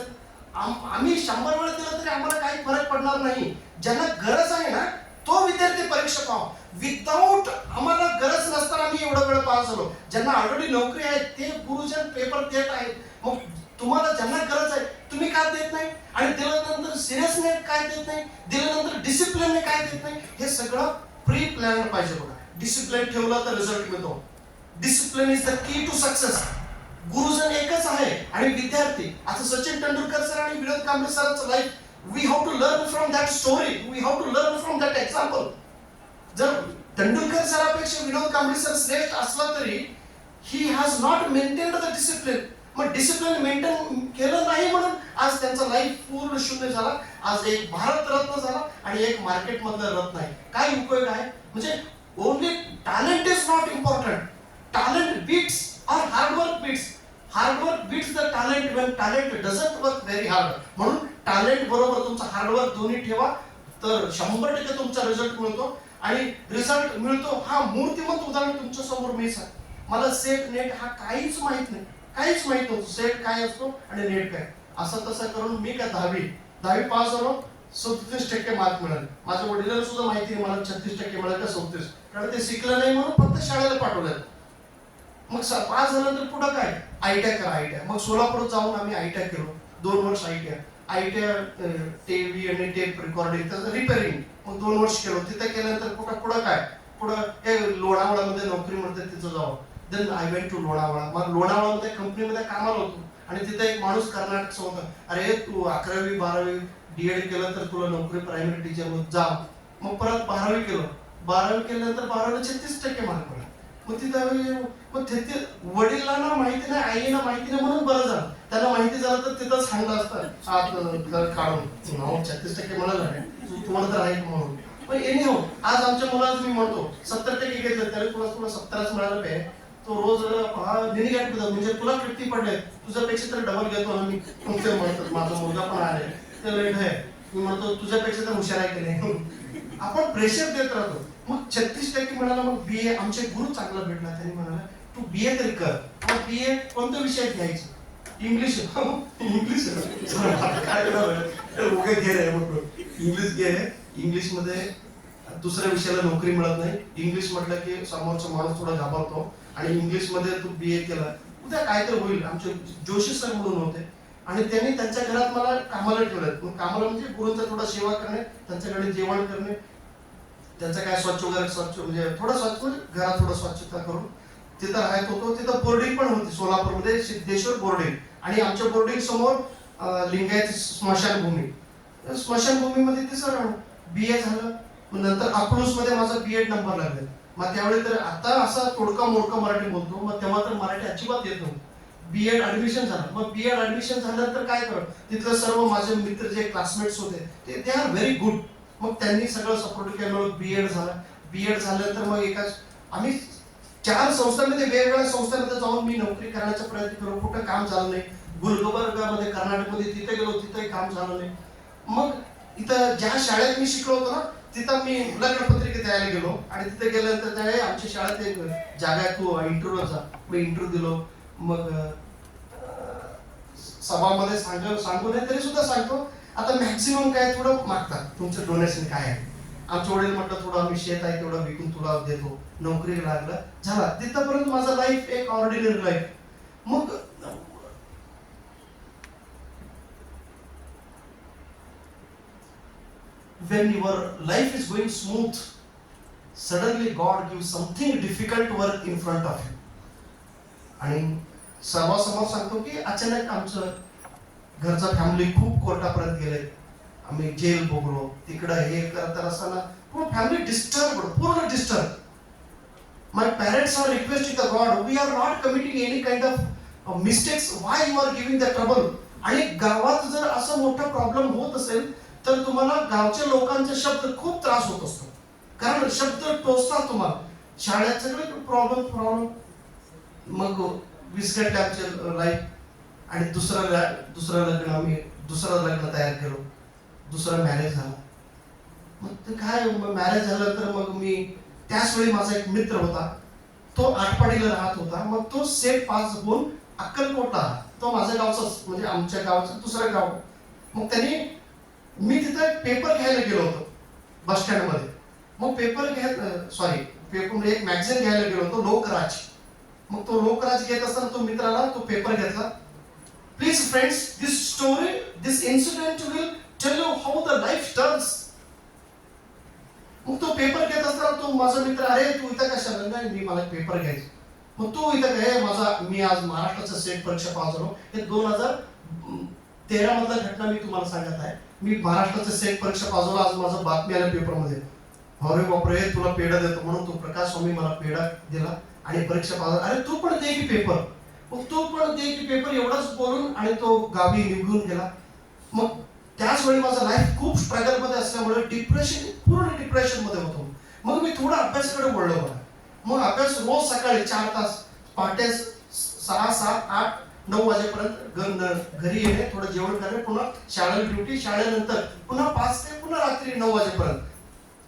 आम्ही 100 वेळा दिलं तरी आम्हाला काही फरक पडणार नाही. ज्यांना गरज आहे ना तो विद्यार्थी परीक्षा पाहा. विदाऊट आम्हाला गरज नसताना आम्ही एवढा वेळ पास झालो. ज्यांना ऑलरेडी नोकरी आहे ते गुरुजन पेपर देत आहेत. मग तुम्हाला ज्यांना गरज आहे तुम्ही काय देत नाही. आणि दिल्यानंतर सिरियसने काय देत नाही, दिल्यानंतर डिसिप्लिनने काय देत नाही. हे सगळं प्री प्लॅन पाहिजे बघा. डिसिप्लिन ठेवलं तर रिझल्ट मिळतो. Discipline is the key to success. गुरुजन एकच आहे आणि विद्यार्थी. आता सचिन तेंडुलकर सर आणि विनोद कांबळे सरांचं life, we have to learn from that story, we have to learn from that example. जर तेंडुलकर सरापेक्षा विनोद कांबळे सर श्रेष्ठ असला तरी he has not maintained the discipline. मग डिसिप्लिन मेंटेन केलं नाही म्हणून आज त्यांचा लाईफ पूर्ण शून्य झाला. आज एक भारतरत्न झाला आणि एक मार्केट मधलं रत्न आहे. काय उपयोग आहे. म्हणजे only talent is not important. Talent beats और hard work beats. Hard work beats the talent when talent doesn't work very hard. म्हणून टॅलेंट बरोबर तुमचा हार्डवर्क दोन्ही ठेवा तर 100% तुमचा रिझल्ट मिळतो. आणि रिझल्ट मिळतो हा मूर्तिमंत उदाहरण तुमच्या समोर मीच आहे. मला सेट नेट हा काहीच माहित नाही, काहीच माहित नव्हतं. सेट काय असतो आणि नेट काय. असं तसं करून मी काय 10वी पास झालो. 37% मार्क मिळाले. माझ्या वडिलांना सुद्धा माहिती आहे मला 36% मिळाले का 37, कारण ते शिकलं नाही म्हणून फक्त शाळेला पाठवलं. मग पास झाल्यानंतर पुढं काय आयटीआय करा. आयटीआय मग सोलापूर जाऊन आम्ही आयटीआय केलो. 2 वर्ष आयटीआय टीव्ही आणि टेप रेकॉर्डिंग रिपेअरिंग मग 2 वर्ष केलो. तिथे केल्यानंतर पुढं काय पुढं हे लोणावळ्यामध्ये नोकरी मिळते तिथं जावं. Then I went to Lonavala. मग लोणावळ्यामध्ये कंपनीमध्ये कामाला होतो आणि तिथे एक माणूस कर्नाटकचा होता. अरे तू 11वी 12वी डीएड केलं तर तुला नोकरी प्रायमरी टीचर जा. मग परत 12वी केलं. 12वी केल्यानंतर 12वीला 36% मार्क मिळाले. मग तिथं मग ते वडिलांना माहिती नाही, आईला माहिती नाही म्हणून बरं झालं. त्यांना माहिती झालं तर तिथंच सांगलं असतं आत काढून. नाव 36% म्हणाला नाही, तुम्हाला तर आहे म्हणून. पण एनी हो, आज आमच्या मुलाला मी म्हणतो 70% घेतलं तरी तुला 70च मिळालं पाहिजे. तो रोज हा निघाट पितात, म्हणजे तुला किती पडले, तुझ्यापेक्षा तर डबल घेतो ना मी. तुमचे म्हणतात माझा मुलगा पण आहे ते लेट आहे, मी म्हणतो तुझ्यापेक्षा तर हुशार आहे की नाही. आपण प्रेशर देत राहतो. मग 36% मिळाला. मग BA आमचे गुरु चांगला भेटला, त्यांनी म्हणाला तू BA तरी कर. मग BA कोणत्या विषयात घ्यायचं? इंग्लिश. इंग्लिश काय उगे घे रे इंग्लिश घे. इंग्लिश मध्ये दुसऱ्या विषयाला नोकरी मिळत नाही. इंग्लिश म्हटलं की समोरचा माणूस थोडा घाबरतो. आणि इंग्लिश मध्ये तू BA केला उद्या काय तर होईल. आमचे जोशी सर म्हणून होते आणि त्यांनी त्यांच्या घरात मला कामाला ठेवलं. कामाला म्हणजे गुरुंचा थोडा सेवा करणे, त्यांच्याकडे जेवण करणे, त्यांचं काय स्वच्छ वगैरे स्वच्छ म्हणजे थोडं स्वच्छ म्हणजे घरात थोडं स्वच्छता करून तिथं राहत होतो. तिथं बोर्डिंग पण होती सोलापूरमध्ये, सिद्धेश्वर बोर्डिंग. आणि आमच्या बोर्डिंग समोर लिंगायत स्मशानभूमी. स्मशानभूमीमध्ये ते सर BA झालं. नंतर अकलूजमध्ये माझा B.Ed नंबर लागला. मग त्यावेळी तर आता असा तोडका मोडका मराठी बोलतो, मग तेव्हा तर मराठी अजिबात येत नव्हतं. B.Ed ऍडमिशन झालं. मग B.Ed ऍडमिशन झाल्यानंतर काय करू, तिथलं सर्व माझे मित्र जे क्लासमेट्स होते ते आर व्हेरी गुड. मग त्यांनी सगळं सपोर्ट केलं. B.Ed झालं. B.Ed झाल्यानंतर मग आम्ही 4 संस्थांमध्ये वेगवेगळ्या संस्थांमध्ये जाऊन मी नोकरी करण्याचा प्रयत्न केलो. कुठं काम झालं नाही. गुलबर्गामध्ये कर्नाटकमध्ये तिथे गेलो, तिथेही काम झालं नाही. मग इथं ज्या शाळेत मी शिकलो होतो ना तिथं मी लग्नपत्रिका द्यायला गेलो. आणि तिथे गेल्यानंतर त्या आमच्या शाळेत एक जागा आहे, तू इंटरव्ह्यू जा. मी इंटरव्ह्यू दिलो. मग सभामध्ये सांगू नये तरी सुद्धा सांगतो. आता मॅक्सिमम काय थोडं मागतात, तुमचं डोनेशन काय आहे. आमचे वडील म्हटलं थोडं आम्ही शेत आहे तेवढं विकून तुला देतो. नोकरी लागला झाला. तिथपर्यंत माझा लाईफ एक ऑर्डिनरी लाईफ. मग when your life is going smooth, suddenly God gives something difficult work in front of you. आणि सर्वांसमोर सांगतो की अचानक आमचं घरचा फॅमिली खूप कोर्टापर्यंत गेले. आम्ही जेल भोगलो, तिकडं हे करत असताना पूर्ण फॅमिली डिस्टर्ब, पूर्ण disturb. My parents are requesting the god, we are not committing any kind of mistakes, why you are giving the trouble. आणि गावात जर असं मोठा प्रॉब्लेम होत असेल तर तुम्हाला गावच्या लोकांचे शब्द खूप त्रास होत असतो, कारण शब्द टोचतात तुम्हाला. शाळेत सगळे प्रॉब्लेम. मग विस्कटले आमचे लाईफ. आणि दुसरं लग्न आम्ही दुसरं लग्न तयार केलं. दुसरं मॅरेज झालं. मग ते काय मॅरेज झालं तर मग मी त्याच वेळी माझा एक मित्र होता, तो आटपाडीला राहत होता. मग तो सेट पास होऊन अक्कलकोटला, तो माझ्या गावचाच म्हणजे आमच्या गावचं दुसरं गाव. मग त्यांनी मी तिथं पेपर घ्यायला गेलो होतो बस स्टँड मध्ये. मग पेपर म्हणजे एक मॅगझिन घ्यायला गेलो होतो, लोकराज. मग तो लोकराज घेत असताना तो मित्राला तो पेपर घेतला. Please friends, this story, this incident will tell you how the life turns. मग तो पेपर घेत असताना तो माझा मित्र, अरे तू इथं कशाला. नाही, मी मला पेपर घ्यायचं. मग तू इथं काय, मी आज महाराष्ट्राचा सेट परीक्षा पास झालो. हे 2013 मधला घटना मी तुम्हाला सांगत आहे. मी महाराष्ट्राचं सेट परीक्षा पास झालो. आज माझं बातमी आल्या पेपरमध्ये, अरे बापरे तुला पेढा देतो म्हणून तो प्रकाश स्वामी मला पेढा दिला आणि परीक्षा पास झाला. अरे तू पण दे की पेपर. मग तू पण दे की पेपर एवढंच बोलून आणि तो गावी निघून गेला. मग त्याच वेळी माझा लाईफ खूप स्ट्रगल मध्ये असल्यामुळे पूर्ण डिप्रेशन मध्ये होतो. मग मी थोडा अभ्यासाकडे वळलो. मग अभ्यास रोज सकाळी 4 तास, पहाटे 6, 7, 8, 9 वाजेपर्यंत घरी येणे, थोडं जेवण करणे, पुन्हा शाळेला ड्युटी, शाळेनंतर पुन्हा 5 ते पुन्हा रात्री 9 वाजेपर्यंत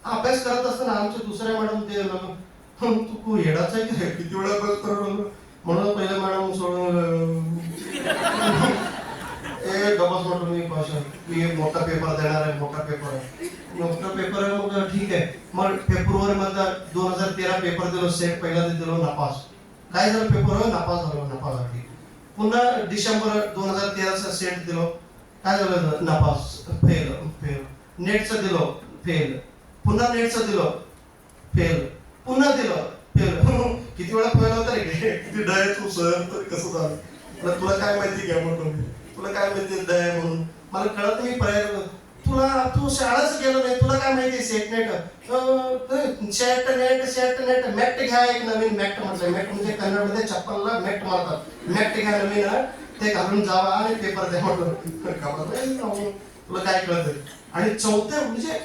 अभ्यास करत असताना आमचे दुसऱ्या मॅडम ते तू येडाच आहे की किती वेळा अभ्यास करून. म्हणून पहिल्या मॅडम सोडून डबस म्हटलं मी मोठा पेपर देणार आहे, मोठा पेपर आहे. मग ठीक आहे. मग फेब्रुवारी मध्ये 2013 पेपर दिलो, सेट पहिल्यांदा दिलो, नापास. काय झालं पेपर, नापास झालो. पुन्हा डिसेंबर 2013 सेट दिलो, काय झालं, नापास, फेल. नेटचं दिलो, फेल. पुन्हा नेटचं दिलो, फेल. पुन्हा दिलं, फेल. किती वेळा फेल होता रे, किती डय तू सर, तर कसं झालं. तुला काय माहिती घ्या म्हणून, तुला काय माहिती डय म्हणून मला कळत. मी पर्याय तुला तू शाळाच गेलो नाही, तुला काय माहिती सेट नेट शर्ट नेट मॅट घ्या, एक नवीन मॅट म्हटलं. मॅट म्हणजे कन्नडमध्ये चप्पलला मॅट मारतात. मॅट घ्या नवीन, ते घालून जावा आणि पेपर द्या म्हटलं. तुला काय कळतं. आणि चौथं म्हणजे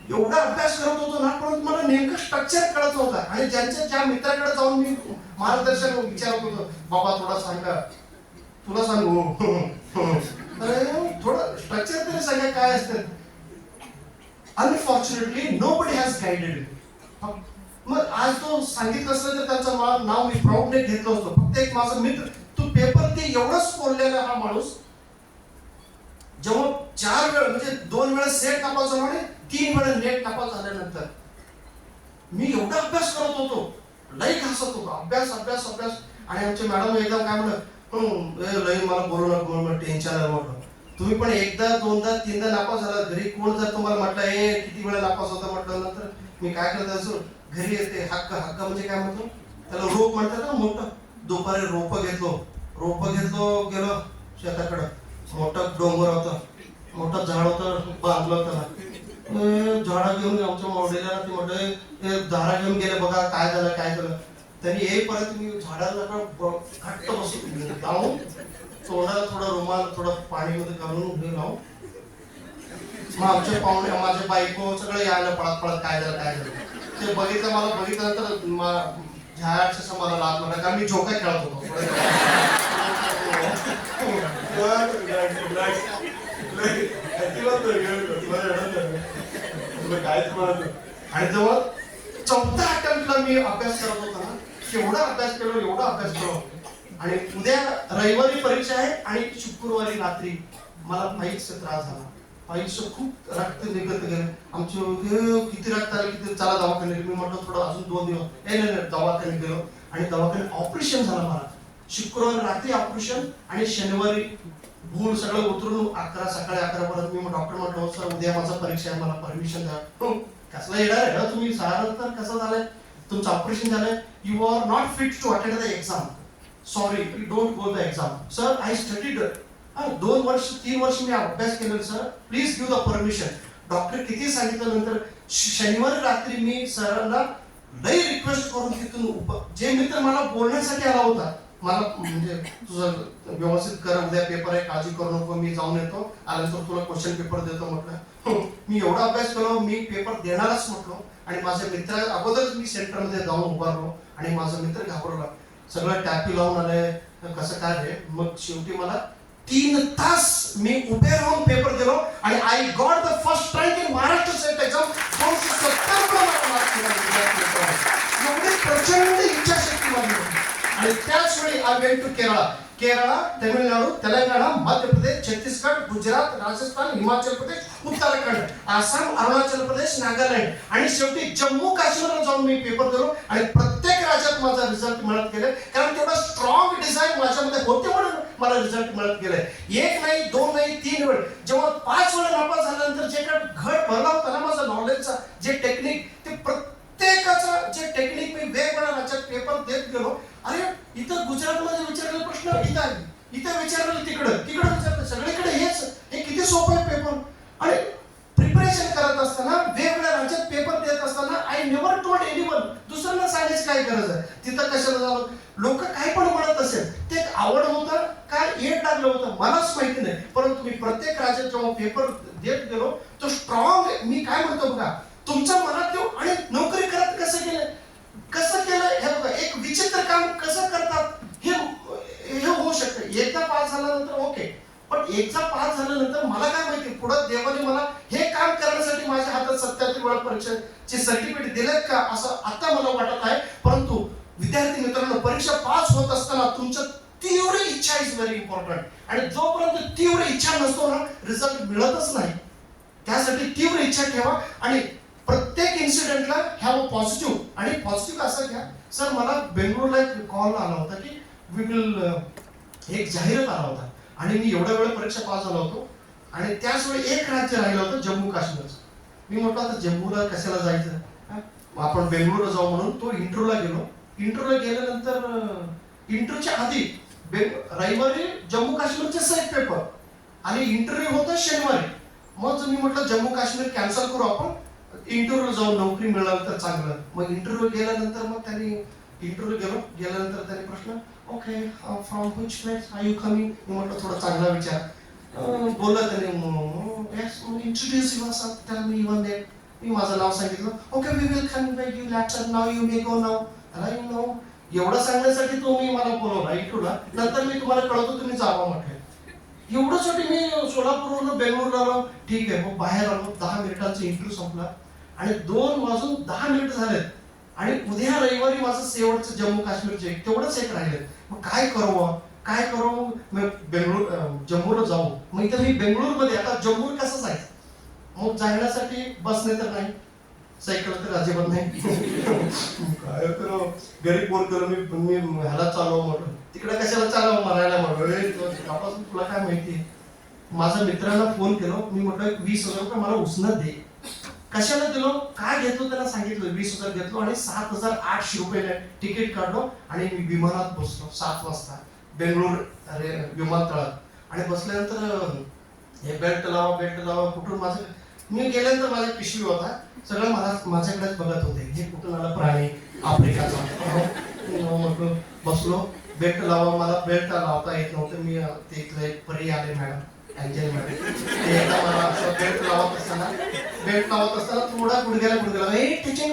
एवढा अभ्यास करत होतो ना, पण मला नेमकं स्ट्रक्चर कळत नव्हता. आणि ज्या मित्राकडे जाऊन मी मार्गदर्शन विचारत होतो, बाबा थोडा सांगा, तुला सांगू अरे थोडं स्ट्रक्चर तरी सांगा काय असतं. Unfortunately nobody has guided. मग आज तो सांगितलं असतं तर त्याचं नाव मी प्राऊडने घेतलं असतं. फक्त एक माझा मित्र, तू पेपर ते एवढंच बोललेला हा माणूस, जेव्हा 4 वेळा म्हणजे 2 वेळा सेट नापास झाला आणि 3 वेळा नेट नापास झाल्यानंतर मी एवढा अभ्यास करत होतो, लई घासत होतो, अभ्यास अभ्यास अभ्यास. आणि आमचे मॅडम एकदम काय म्हणलं, लई मला बोलू नको, मला टेन्शन आहे म्हटलं. तुम्ही पण एकदा 2दा 3दा नापास झाला, घरी कोण जर तुम्हाला म्हटलं हे किती वेळा नापास होता म्हटलं, नंतर मी काय करत असो, घरी येते हक्क म्हणजे काय म्हणतो त्याला, रोप म्हणतात ना मोठं. दुपारी रोप घेतलो, गेलो शेताकडं. मोठं डोंगर होतं, मोठं झाड होतं, बांधलं त्याला. झाडा घेऊन आमच्या मोडीला ते मोठे दारा घेऊन गेले, बघा काय झालं. त्यांनी येईपर्यंत मी झाडाला घट्ट बसून लावून तोंडाला थोडं रुमाल, थोडं पाणीमध्ये घालून घेऊन लावून. मग आमचे पाहुणे, माझे बायको सगळे यायला पळत काय झालं. ते मला बघितल्यानंतर झाडाच्या मला लाज म्हणा, कारण मी झोका खेळत होतो. आणि जेव्हा 4थ्या अटेम्प्टला मी अभ्यास करत होता ना, एवढा अभ्यास केलो. आणि उद्या रविवारी परीक्षा आहे आणि शुक्रवारी रात्री मला पाईल्सचा त्रास झाला. पाईल्सचं खूप रक्त निघत गेलं. आमचे किती रक्त आले, किती चला दवाखान्यात. मी म्हटलं थोडं अजून 2 दिवस नाही दवाखान्यात गेलो आणि दवाखान्यात ऑपरेशन झालं मला. शुक्रवारी रात्री ऑपरेशन आणि शनिवारी भूल सगळं उतरून सकाळी 11 पर्यंत मी डॉक्टर म्हटलं, सर उद्या माझा परीक्षा आहे, मला परमिशन द्या. कसला येणार आहे तुम्ही, सारं तर कसं झालंय, तुमचं ऑपरेशन झालंय, you are not fit to attend the exam, sorry you don't go the exam. Sir I studied 2 वर्ष 3 वर्ष मी अभ्यास केलेला, sir please give the permission. Doctor किती सांगितलं नंतर शनिवारी रात्री मी सरांना लई रिक्वेस्ट करून तिथून, जे मित्र मला बोलण्यासाठी आला होता, मला म्हणजे तुझं व्यवस्थित कर, उद्या पेपर आहे, काळजी करू नको, मी जाऊन येतो, आल्यानंतर तुला क्वेश्चन पेपर देतो म्हटलं. मी एवढा अभ्यास केलो, मी पेपर देणारच म्हटलो. आणि माझ्या मित्रा अगोदरच मी सेंटरमध्ये जाऊन उभारलो आणि माझा मित्र घाबरला, सगळं टॅपी लावून आलंय, कसं काय रे. मग शेवटी मला 3 तास मी उभे राहून पेपर दिलो आणि I got the first rank in Maharashtra state exam. 270 एवढी प्रचंड इच्छाशक्ती माझी होती. आणि त्याच वेळी I went to Kerala, Tamil Nadu, Telangana, Madhya Pradesh, Chhattisgarh, Gujarat, Rajasthan, Himachal Pradesh, Uttarakhand, Assam, Arunachal Pradesh, Nagaland आणि शेवटी जम्मू काश्मीरला जाऊन मी पेपर दिलो. आणि प्रत्येक राज्यात माझा रिझल्ट मिळत गेले, कारण तेवढा स्ट्रॉंग डिझाईन माझ्यामध्ये होते म्हणून मला रिझल्ट मिळत गेले. 1 नाही 2 नाही 3 वेळ. जेव्हा 5 वेळा नापास झाल्यानंतर जे काय घट भरला होता ना माझा नॉलेजचा, जे टेक्निक, ते प्रत्येकाचं जे टेक्निक मी वेगवेगळ्या राज्यात पेपर देत गेलो. अरे इथं गुजरातमध्ये विचारलेला प्रश्न इथं विचारलेलं तिकडं विचारलं, सगळीकडे हेच. हे किती सोपं आहे पेपर. आणि प्रिपरेशन करत असताना, वेगवेगळ्या राज्यात पेपर देत असताना, आय नेव्हर टोल्ड एनीवन, दुसऱ्यांना सांगायची काय गरज आहे. तिथं कशाला झालं, लोक काय पण म्हणत असेल, ते आवड होतं काय येत लागलं होतं मलाच माहिती नाही. परंतु मी प्रत्येक राज्यात जेव्हा पेपर देत गेलो, तो स्ट्रॉंग, मी काय म्हणतो बघा, तुमच्या मनात येऊ. आणि नोकरी करत कसं केलं हे बघा, एक विचित्र काम कसं करतात हे होऊ शकतं. एकदा पास झाल्यानंतर ओके, पण एकदा पास झाल्यानंतर मला काय माहिती, पुढे देवाने मला हे काम करण्यासाठी माझ्या हातात 77 वेळा परीक्षेचे सर्टिफिकेट दिलेत का, असं आता मला वाटत आहे. परंतु विद्यार्थी मित्रांनो, परीक्षा पास होत असताना तुमचं तीव्र इच्छा इज व्हेरी इम्पॉर्टंट. आणि जोपर्यंत तीव्र इच्छा नसतो ना, रिझल्ट मिळतच नाही. त्यासाठी तीव्र इच्छा ठेवा आणि प्रत्येक इन्सिडेंटला हॅव पॉझिटिव्ह. आणि पॉझिटिव्ह असं घ्या, सर मला बेंगळूरला एक कॉल आला होता की वी विल, एक जाहिरात आला होता आणि मी एवढ्या वेळ परीक्षा पास झालो होतो. आणि त्याच वेळी एक राज्य राहिलं होतं, जम्मू काश्मीरचं. मी म्हटलं आता जम्मूला कशाला जायचं, आपण बेंगळूरला जाऊ म्हणून तो इंटरव्ह्यूला गेलो. इंटरव्ह्यूला गेल्यानंतर इंटरव्ह्यूच्या आधी रविवारी जम्मू काश्मीरचे सेट पेपर आणि इंटरव्ह्यू होता शनिवारी. मग मी म्हटलं जम्मू काश्मीर कॅन्सल करू, आपण इंटरव्ह्यू जाऊ, नोकरी मिळाली तर चांगलं. मग इंटरव्ह्यू गेल्यानंतर मग त्यांनी गेल्यानंतर त्यांनी प्रश्न, okay from which place are you coming. मी म्हटलं थोडा चांगला विचार. बोलला त्याने, introduce yourself, tell me your name. मी माझं नाव सांगितलं. Okay we will convey you later, now you may go now. I know, एवढं सांगण्यासाठी तुम्ही मला बोलवला इंटरव्ह्यूला, नंतर मी तुम्हाला कळवतो तुम्ही जावा म्हटलं. एवढ्यासाठी मी सोलापूरवरून बेंगळूरला आलो. ठीक आहे, मग बाहेर आलो. 10 मिनिटांचा इंटरव्ह्यू संपला आणि 2:10 झालेत आणि उद्या रविवारी माझं शेवटचं जम्मू काश्मीरचे तेवढंच एक राहिले. मग काय करू, जम्मूला जाऊ. मग इथं मी बेंगळूरमध्ये, आता जम्मू कसं जायचं, मग जाण्यासाठी बसने तर नाही, सायकल तर अजिबात नाही. काय करू, घरी फोन करू, मी ह्याला चालव म्हटलं. तिकडे कशाला चालव, मारायला म्हटलं. तुला काय माहिती. माझ्या मित्रांना फोन केलो. मी म्हटलं 20,000 रुपये मला उसनं दे. कशाला दिलो, काय घेतो त्याला सांगितलं. 20,000 घेतलो आणि 7,800 रुपये तिकीट काढलो आणि मी विमानात बसलो 7 वाजता बेंगळूर विमानतळात. आणि बसल्यानंतर हे बेल्ट लावा कुठून, माझं मी गेल्यानंतर माझ्या पिशवी होता, सगळं माझ्याकडेच बघत होते. हे कुठून आला प्राणी, आफ्रिकाचा. म्हटलं बसलो, बेल्ट लावा. मला बेल्ट लावता येत नव्हतं. मी ते इथलं एक परी आले मॅडम, अँजल मॅडम. ते एकदा मला असं बेल्ट लावत असताना थोडा गुडघ्याला टचिंग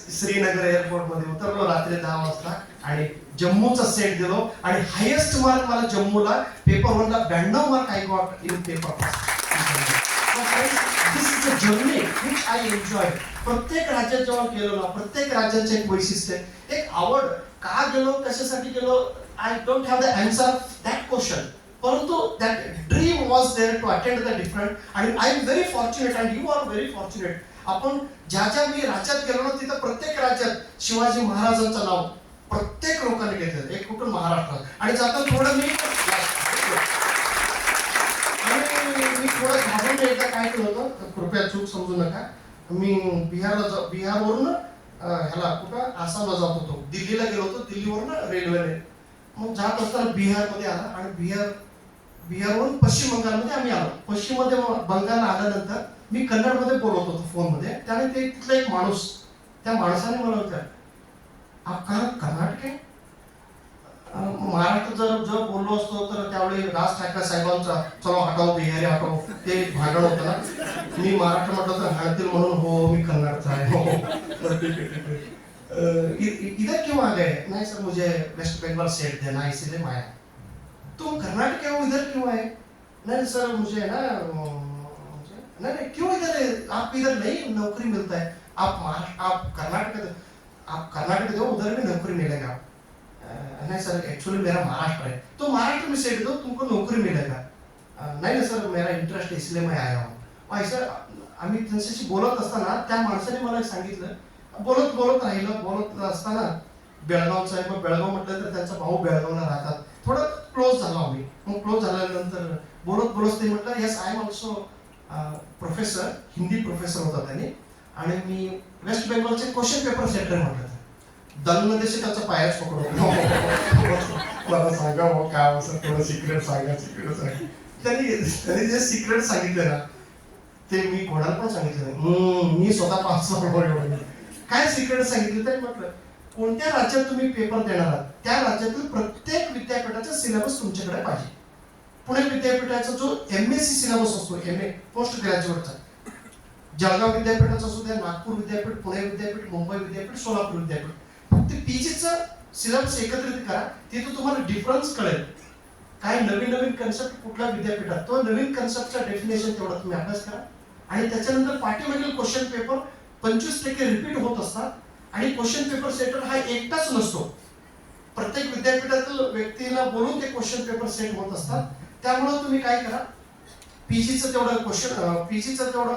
श्रीनगर एअरपोर्ट मध्ये उतरलो रात्री 10 वाजता आणि जम्मूचा सेट दिलो आणि हायेस्ट मार्क मला जम्मूला पेपर 1ला 92 mark I got in paper. This is a journey which I enjoy. प्रत्येक राज्यात जेव्हा गेलो ना, प्रत्येक राज्याचं एक वैशिष्ट्य, एक आवड. का गेलो, कशासाठी गेलो, I don't have the answer that question, परंतु that dream was there to attend the different. आणि I am very fortunate and you are very fortunate. आपण ज्या मी राज्यात गेलो ना, तिथं प्रत्येक राज्यात शिवाजी महाराजांचं नाव प्रत्येक लोकांनी घेतलं. एक कुठून महाराष्ट्रात. आणि जाताना थोडं मी थोडं घाबरून एकदा काय केलं होतं, कृपया चूक समजू नका. मी बिहारवरून ह्याला कुठं आसामला जात होतो. दिल्लीला गेलो होतो, दिल्लीवरून रेल्वेने. मग जात असताना बिहारमध्ये आला आणि बिहारवरून पश्चिम बंगालमध्ये आम्ही आलो. पश्चिम बंगालला आल्यानंतर मी कन्नडमध्ये बोलत होतो फोनमध्ये. त्याने ते तिथला एक माणूस, त्या माणसाने मला विचार, आप कर्नाटक आहे. महाराष्ट्र जर बोललो असतो तर त्यावेळी राज ठाकरे साहेबांचा चलो हटाव बिहारी हटाव ते भांडण होतं ना. मी महाराष्ट्र म्हटलं तर हाणतील म्हणून हो मी कर्नाटकचा आहे. इधर क्यों आ गए. नहीं सर मुझे वेस्ट बंगाल सेट देना इसलिए मैं आया. तुम कर्नाटक के हो, इधर क्यों आए. नहीं सर मुझे ना नहीं क्यों इधर, आप इधर नहीं नौकरी मिलता है. आप कर्नाटक दो, उधर भी नौकरी मिलेगा. नहीं सर एक्चुअली मेरा महाराष्ट्र है, तो महाराष्ट्र में सेट दो, तुमको नौकरी मिलेगा. नहीं सर मेरा इंटरेस्ट है इसलिए मैं आया हूँ. ऐसा आम्ही त्यांच्याशी बोलत असताना त्या माणसाने मला सांगितलं. बोलत असताना बेळगावचा आहे. मग बेळगाव म्हटलं तर त्यांचा भाऊ बेळगावला राहतात. थोडं क्लोज झालो आम्ही. मग क्लोज झाल्यानंतर बोलत ते म्हटलं yes I am also professor, Hindi professor होता त्याने. आणि मी वेस्ट बेंगॉलचे क्वेश्चन पेपर सेटर म्हटलं. दलमध्ये त्याचा पायाच पकडतो. मला सांगा काय असं थोडं सिक्रेट सांगा. त्यांनी जे सिक्रेट सांगितलं ना ते मी कोणाला पण सांगितलं. मी स्वतः 5 वर्ष काय सिक्रेट सांगितलं तरी म्हटलं कोणत्या राज्यात तुम्ही पेपर देणार आहात त्या राज्यातील प्रत्येक विद्यापीठाचा सिलेबस तुमच्याकडे पाहिजे. पुणे विद्यापीठाचा जो MSc सिलेबस असतो, MA पोस्ट ग्रॅज्युएटचा, जळगाव विद्यापीठाचा असू द्या, नागपूर विद्यापीठ, पुणे विद्यापीठ, मुंबई विद्यापीठ, सोलापूर विद्यापीठ, फक्त PGचा सिलेबस एकत्रित करा. तिथे तुम्हाला डिफरन्स कळेल. काय नवीन कन्सेप्ट कुठल्या विद्यापीठात, तो नवीन कन्सेप्टचा डेफिनेशन तेवढा तुम्ही अभ्यास करा. आणि त्याच्यानंतर पाठीमागील क्वेश्चन पेपर 25% रिपीट होत असतात. आणि क्वेश्चन पेपर सेटर हा एकटाच नसतो. प्रत्येक विद्यापीठातील व्यक्तीला बोलून ते क्वेश्चन पेपर सेट होत असतात. त्यामुळे तुम्ही काय करा, PGचं तेवढं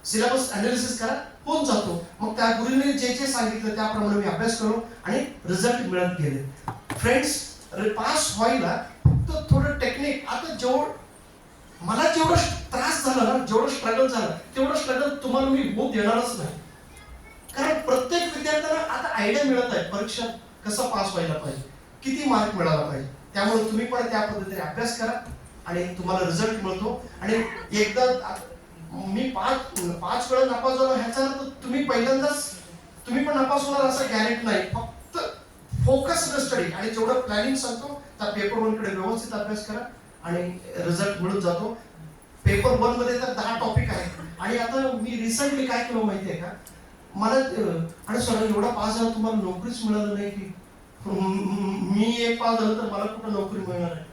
सिलेबस अनालिसिस करा, होऊन जातो. मग त्या गुरुने जे सांगितलं त्याप्रमाणे मी अभ्यास करू आणि रिझल्ट मिळत गेले. फ्रेंड्स, पास व्हायला फक्त थोडं टेक्निक. आता मला जेवढं त्रास झाला ना, जेवढं स्ट्रगल झालं तेवढं स्ट्रगल तुम्हाला मी होऊ देणारच नाही. कारण प्रत्येक विद्यार्थ्याला आता आयडिया मिळत आहे. परीक्षा कसं पास व्हायला पाहिजे, किती मार्क मिळाला पाहिजे. त्यामुळे तुम्ही पण त्या पद्धतीने अभ्यास करा आणि तुम्हाला रिझल्ट मिळतो. आणि एकदा मी पाच वेळा नापास झालो ह्याचा अर्थ तुम्ही पहिल्यांदाच तुम्ही पण नापास होणार असं गॅरंटी नाही. फक्त फोकस्ड स्टडी आणि जेवढं प्लॅनिंग सांगतो त्या पेपर 1 कडे व्यवस्थित अभ्यास करा आणि रिझल्ट मिळून जातो. पेपर 1 मध्ये तर 10 टॉपिक आहेत आणि आता मी रिसेंटली काय केलं माहितीये का, मला आणि सर एवढा पास झाला तुम्हाला नोकरीच मिळालं नाही की, मी एक पास झालं तर मला कुठं नोकरी मिळणार आहे,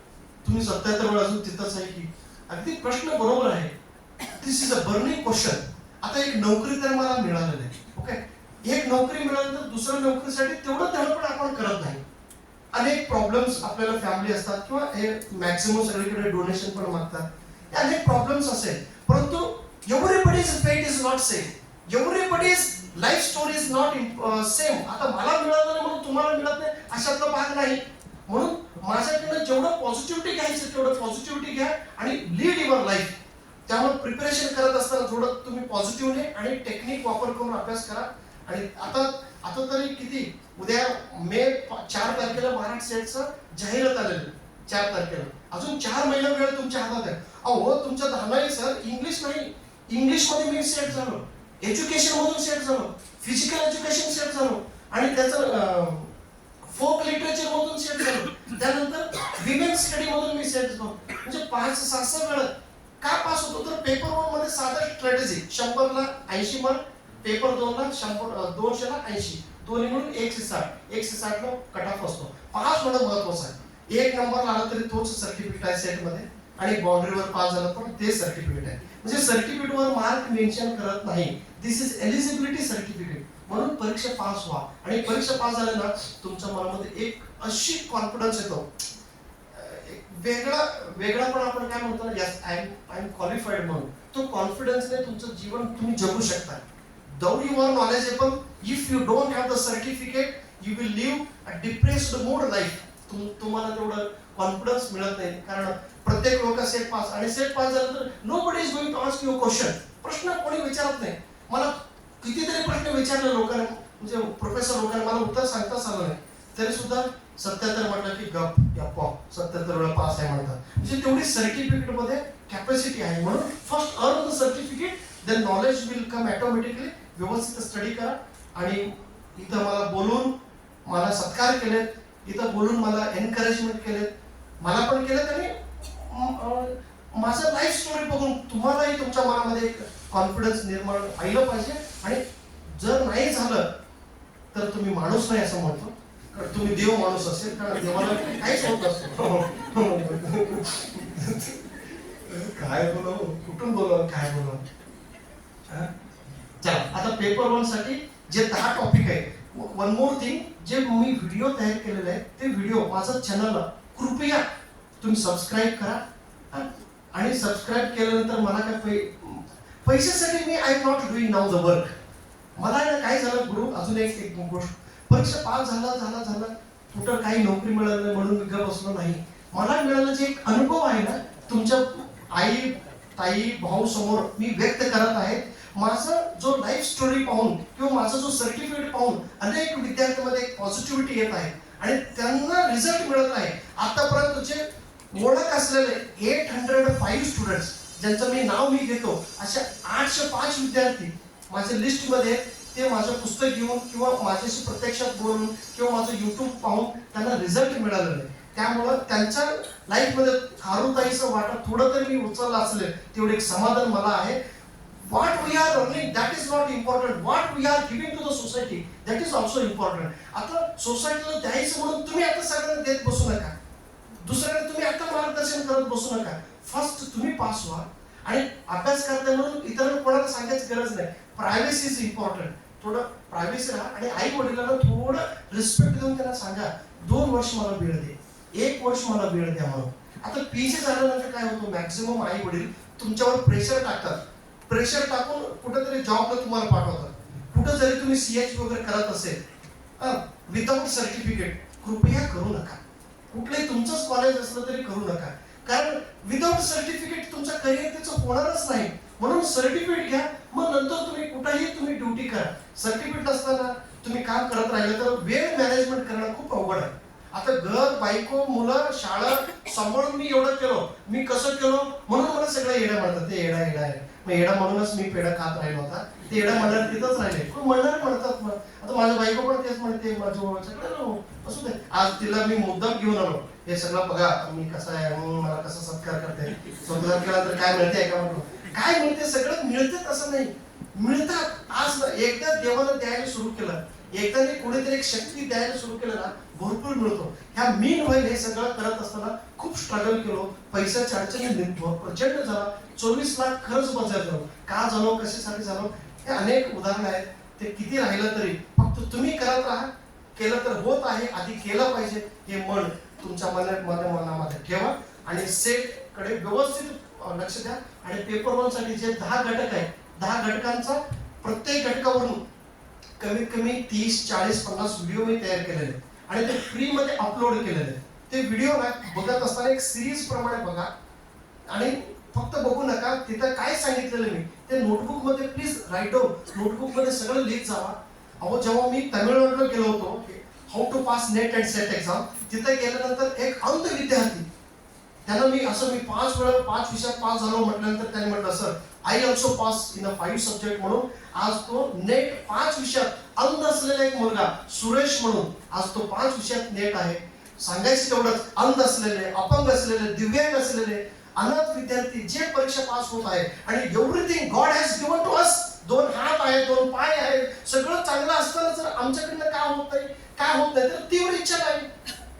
तुम्ही 77 वेळा अजून तिथंच आहे की. अगदी प्रश्न बरोबर आहे. दिस इज अ बर्निंग क्वेश्चन. आता एक नोकरी तर मला मिळालं नाही, ओके, एक नोकरी मिळाल्यानंतर दुसऱ्या नोकरीसाठी तेवढं धडपड आपण करत नाही. अनेक प्रॉब्लेम्स आपल्याला फॅमिली असतात किंवा हे मॅक्सिमम सगळीकडे डोनेशन पण मागतात, हे अनेक प्रॉब्लेम्स असेल. परंतु एव्हरीबडीज फेट is not same, everybody's life story is not same. आता मला मिळालं नाही म्हणून तुम्हाला मिळत नाही अशातला भाग नाही. म्हणून माझ्याकडनं जेवढं पॉझिटिव्हिटी घ्यायचं तेवढं पॉझिटिव्हिटी घ्या आणि लीड युअर लाईफ. त्यामुळे प्रिपरेशन करत असताना थोडं तुम्ही पॉझिटिव्हने आणि टेक्निक वापर करून अभ्यास करा. आणि आता तरी किती, उद्या मे 4 तारखेला महाराष्ट्र सेटचं जाहिरात आलेलं 4 तारखेला. अजून 4 महिना वेळ तुमच्या हातात आहे. अहो तुमच्या नाही सर, इंग्लिश नाही, इंग्लिश मध्ये मी सेट झालो, एज्युकेशन मधून सेट झालो, फिजिकल एज्युकेशन सेट झालो आणि त्याचं फोक लिटरेचर मधून सेट झालो, त्यानंतर विमेन स्टडी मधून मी सेट झालो. म्हणजे 5-6 वेळा का पास होतो तर पेपर 1 मध्ये साधा स्ट्रॅटेजी 100 ला 80 मार्क, पेपर 2 ला 200 ला 80, दोन्ही मिळून 160 ला कट ऑफ असतो. पास होणं महत्वाचं आहे. 1 नंबर आला तरी तोच सर्टिफिकेट आहे सेट मध्ये आणि बाउंड्रीवर पास झाला पण ते सर्टिफिकेट आहे. म्हणजे सर्टिफिकेट वर मार्क मेन्शन करत नाही, दिस इज एलिजिबिलिटी सर्टिफिकेट. म्हणून परीक्षा पास व्हा आणि परीक्षा पास झाल्या ना तुमच्या मनामध्ये एक अशी कॉन्फिडन्स येतो, वेगळा पण आपण काय म्हणतो ना, यस आय एम क्वालिफाईड म्हणून. तो कॉन्फिडन्सने तुमचं जीवन तुम्ही जगू शकता. Though you are knowledgeable, if you don't have the certificate, you will live a depressed mood life. तुम्हाला तेवढं कॉन्फिडन्स मिळत नाही. कारण प्रत्येक लोक सेट पास आणि सेट पास झालं तर nobody is going to ask you a question. प्रश्न कोणी विचारत नाही. मला कितीतरी प्रश्न विचारले लोकांनी, म्हणजे प्रोफेसर लोकांनी, मला उत्तर सांगताच आलं नाही तरी सुद्धा 77 म्हटलं की गप या पॉप 77 वेळा पास आहे म्हणतात. म्हणजे तेवढी सर्टिफिकेट मध्ये कॅपॅसिटी आहे. म्हणून first earn the certificate, then knowledge will come automatically. व्यवस्थित स्टडी करा. आणि इथं मला बोलून मला सत्कार केलेत, इथं बोलून मला एनकरेजमेंट केलेत, मला पण केलं आणि माझं लाईफ स्टोरी बघून तुम्हालाही तुमच्या मनामध्ये एक कॉन्फिडन्स निर्माण व्हायला पाहिजे. आणि जर नाही झालं तर तुम्ही माणूस नाही असं म्हणतो, कारण तुम्ही देव माणूस असेल, कारण देवाला काहीच होत नसतं. काय बोलू, कुठून बोलू, काय बोलू. चला आता पेपर 1 साठी जे 10 टॉपिक आहे, वन मोर थिंग, जे मी व्हिडिओ तयार केलेले आहे ते व्हिडिओ माझं चॅनलला कृपया तुम्ही सबस्क्राईब करा. आणि सबस्क्राईब केल्यानंतर मला काय पैशासाठी मी I am not doing now the work. मला काय झालं गुरु, अजून एक गोष्ट, परीक्षा पास झाला कुठं काही नोकरी मिळाली नाही म्हणून मी गप्प बसलो नाही. मला मिळालं जे एक अनुभव आहे ना, तुमच्या आई ताई भाऊ समोर मी व्यक्त करत आहे. माझं जो लाईफ स्टोरी पाहून किंवा माझा जो सर्टिफिकेट पाहून अनेक विद्यार्थ्यांमध्ये एक पॉझिटिव्हिटी येत आहे आणि त्यांना रिझल्ट मिळत आहे. आतापर्यंत जे ओळख असलेले 805 स्टुडंट्स ज्यांचं मी नाव मी घेतो, अशा 805 विद्यार्थी माझ्या लिस्टमध्ये, ते माझं पुस्तक घेऊन किंवा माझ्याशी प्रत्यक्षात बोलून किंवा माझं युट्यूब पाहून त्यांना रिझल्ट मिळालेलं आहे. त्यामुळं त्यांच्या लाईफमध्ये खारुताईचं वाटा थोडं तरी मी उचललं असले तेवढे एक समाधान मला आहे. What we are earning, that is not important. What we are giving to the society, that is also important. आता सोसायटीला द्यायचं म्हणून तुम्ही आता सगळ्यांना देत बसू नका, दुसऱ्याला तुम्ही आता मार्गदर्शन करत बसू नका. फर्स्ट तुम्ही पास व्हा आणि अभ्यास करताय म्हणून इतरांना कोणाला सांगायची गरज नाही. Privacy is important. थोडं प्रायव्हसी राहा आणि आई वडिलांना थोडं रिस्पेक्ट देऊन त्यांना सांगा 2 वर्ष मला वेळ दे, 1 वर्ष मला वेळ द्या म्हणून. आता पीजी झाल्यानंतर काय होतं, मॅक्सिमम आई वडील तुमच्यावर प्रेशर टाकतात. प्रेशर टाकून कुठेतरी जॉबला तुम्हाला पाठवतात. कुठं जरी तुम्ही CH वगैरे करत असेल विदाउट सर्टिफिकेट कृपया करू नका. कुठलंही तुमचंच कॉलेज असलं तरी करू नका, कारण विदाउट सर्टिफिकेट तुमचं करिअर त्याचं होणारच नाही. म्हणून सर्टिफिकेट घ्या, मग नंतर तुम्ही कुठेही तुम्ही ड्युटी करा. सर्टिफिकेट असताना तुम्ही काम करत राहिलं तर वेळ मॅनेजमेंट करणं खूप अवघड आहे. आता घर, बायको, मुलं, शाळा सांभाळून मी एवढं केलो, मी कसं केलो म्हणून मला सगळं येडा म्हणतात. ते येडा आहे. मग येडा म्हणूनच मी पेढा खात राहिलो होता. ते येडा म्हणणार तिथंच राहिले. पण म्हणणार म्हणतात. मग आता माझ्या बायको पण तेच म्हणते, माझं सगळं असू दे. आज तिला मी मुद्दाम घेऊन आलो, हे सगळं बघा मी कसा आहे, मला कसा सत्कार करते, सत्कार केला तर काय मिळते का म्हणतो. काय मिळते? सगळं मिळते असं नाही, मिळतात. आज एकदा देवानं द्यायला सुरू केलं, एकदा कोणीतरी एक शक्ती द्यायला सुरू केलं ना, भरपूर मिळतो. ह्या मीन व्हाईल हे सगळं करत असताना खूप स्ट्रगल केलो. पैशाच्या अडचणी प्रचंड झाला. 24 लाख खरंच बचाव झालो. का झालो, कशासाठी झालो, हे अनेक उदाहरण आहेत. ते किती राहिलं तरी फक्त तुम्ही करत राहा. केलं तर होत आहे, आधी केलं पाहिजे हे मन तुमच्या मनामध्ये ठेवा आणि सेट कडे व्यवस्थित लक्ष द्या. आणि पेपर 1 साठी जे 10 घटक आहेत, 10 घटकांचा प्रत्येक घटकावरून कमीत कमी 30, 40, 50 व्हिडिओ मी तयार केलेले आणि ते फ्री मध्ये अपलोड केलेले. ते व्हिडिओ ना बघत असताना एक सिरीज प्रमाणे बघा आणि फक्त बघू नका. तिथं काय सांगितलेलं मी ते नोटबुक मध्ये प्लीज राईट डाऊन, नोटबुक मध्ये सगळं लिहित जावा. अहो जेव्हा मी तामिळनाडूला गेलो होतो, how to pass NET and SET exam, तिथे गेल्यानंतर एक अंध विद्यार्थी, त्यांना मी 5 विषयात पास झालो म्हटल्यानंतर त्यांनी म्हटलं sir I also pass in 5 subject म्हणून. आज तो नेट 5 विषयात अंध असलेला एक मुलगा सुरेश म्हणून आज तो 5 विषयात नेट आहे. सांगायचं तेवढंच, अंध असलेले, अपंग असलेले, दिव्यांग असलेले अनाथ विद्यार्थी जे परीक्षा पास होत आहे आणि everything god has given to us. 2 हात आहे, 2 पाय आहे, सगळं चांगलं असताना जर आमच्याकडनं काय होत नाही तर तीव्र इच्छा नाही.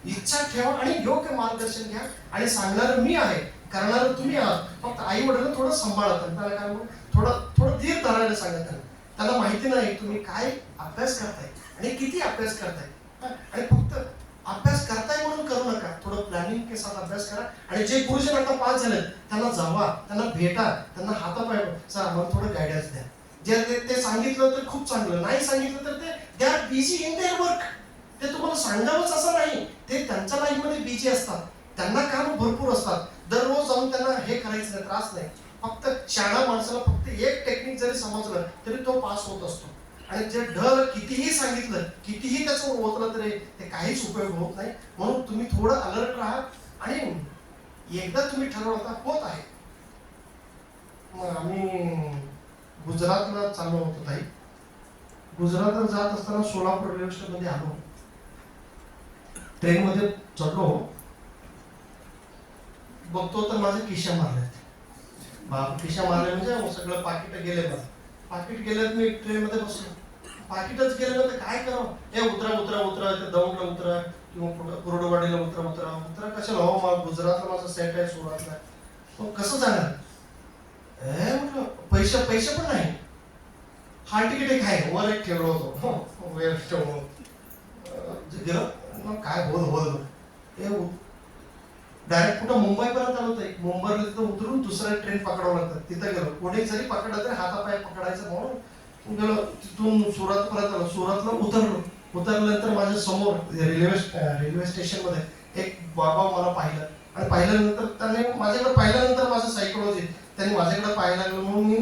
इच्छा ठेवा आणि योग्य मार्गदर्शन घ्या. आणि सांगणार मी आहे, करणार तुम्ही आहात. फक्त आई वडिलांना थोडं सांभाळा, त्यांना काय थोडं धीर धरायला सांगा. त्यांना माहिती नाही तुम्ही काय अभ्यास करताय आणि किती अभ्यास करताय. आणि फक्त अभ्यास करताय म्हणून करू नका, थोडं प्लॅनिंग के साथ अभ्यास करा. आणि जे गुरुजन आता पास झाले त्यांना जावा, त्यांना भेटा, त्यांना हातापाय सर आम्हाला थोडं गायडन्स द्या. जे ते सांगितलं तर खूप चांगलं, नाही सांगितलं तर ते they are busy in their work. ते तुम्हाला सांगावंच असं नाही, ते त्यांच्या लाईफमध्ये बिझी असतात, त्यांना काम भरपूर असतात. दररोज जाऊन त्यांना हे करायचं नाही, त्रास नाही. फक्त शाळा माणसाला फक्त एक टेक्निक जरी समजलं तरी तो पास होत असतो. आणि जे ढळ कितीही सांगितलं, कितीही त्याचं ओतलं तरी ते काहीच उपयोग होत नाही. म्हणून तुम्ही थोडं अलर्ट राहा आणि एकदा तुम्ही ठरवता होत आहे. मग आम्ही गुजरातला चाललो होतो ताई. गुजरातला जात असताना सोलापूर रेल्वे स्टेशन मध्ये आलो. ट्रेन मध्ये चढलो, बघतो तर माझे खिशा मारले. खिशा मारले म्हणजे सगळं पाकिट गेले. पाकिट गेलं, मी ट्रेन मध्ये बसलो. पाकिटच गेलं तर काय करावं. हे उतरा ते दौंडला उतरा किंवा कुर्डुवाडीला उतरा कशाला. हो मग गुजरातला माझं सेट आहे, सुरतला. मग कसं जाणार. म्हटलं पैसे पण नाही. हा तिकीट एक आहे, वर एक ठेवलो होतो, वेळ ठेवलो गेलो. मग काय बोल डायरेक्ट कुठं मुंबईपर्यंत आलो होतं. मुंबईला तिथं उतरून दुसऱ्या ट्रेन पकडावं लागतं. तिथं गेलो, कोणी जरी पकडलं तरी हातापाय पकडायचं म्हणून गेलो. तिथून सुरतपर्यंत आलो. सुरतला उतरल्यानंतर माझ्या समोर रेल्वे स्टेशन मध्ये एक बाबा मला पाहिलं आणि पाहिल्यानंतर त्याने माझ्याकडे पाहिल्यानंतर माझं सायकोलॉजी त्यांनी माझ्याकडे पाहायला लागलं. म्हणून मी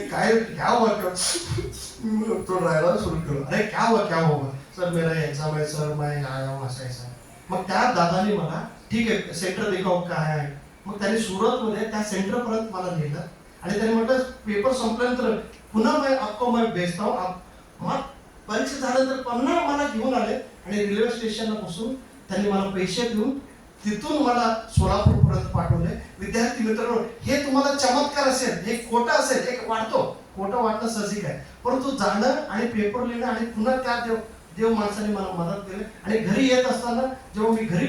काय क्या हुआ तो ड्रायव्हर सुरू केलो. अरे क्या हुआ सर मेरा एग्जाम है सर, मैं आया हूँ ऐसा. मग त्या दादाने मला ठीक आहे सेंटर दिखाओ काय आहे. मग त्यांनी सुरत मध्ये त्या सेंटर पर्यंत मला नेलं आणि त्यांनी म्हटलं पेपर संपल्यानंतर पुन्हा मैं भेजता हूँ. मग परीक्षा झाल्यानंतर पुन्हा मला घेऊन आले आणि रेल्वे स्टेशनला बसून त्यांनी मला पैसे देऊन तिथून मला सोलापूर पर्यंत पाठवले. विद्यार्थी मित्रांनो, हे तुम्हाला चमत्कार असेल, हे खोटं असेल, एक वाटतो, खोटं वाटणं साहजिक आहे, परंतु जाणं आणि पेपर लिहिणं आणि पुन्हा त्या देव माणसाने मला मदत केली. आणि घरी येत असताना जेव्हा मी घरी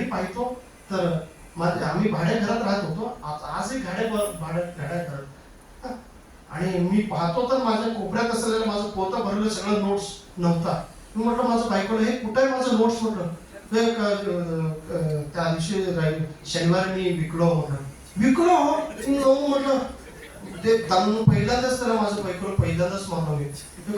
पाहतो तर आम्ही भाड्या घरात राहत होतो. आजही भाड्या घरात. आणि मी पाहतो तर माझ्या कोपऱ्यात असलेलं माझं पोतं भरलेलं सगळं नोट्स नव्हता. मी म्हटलं माझं बायकोला, हे कुठे आहे माझं नोट्स. म्हटलं त्या दिवशी शनिवारी मी विकलो म्हटलं. ते पहिल्यांदाच त्याला माझं बायकोला पहिल्यांदाच म्हणलो मी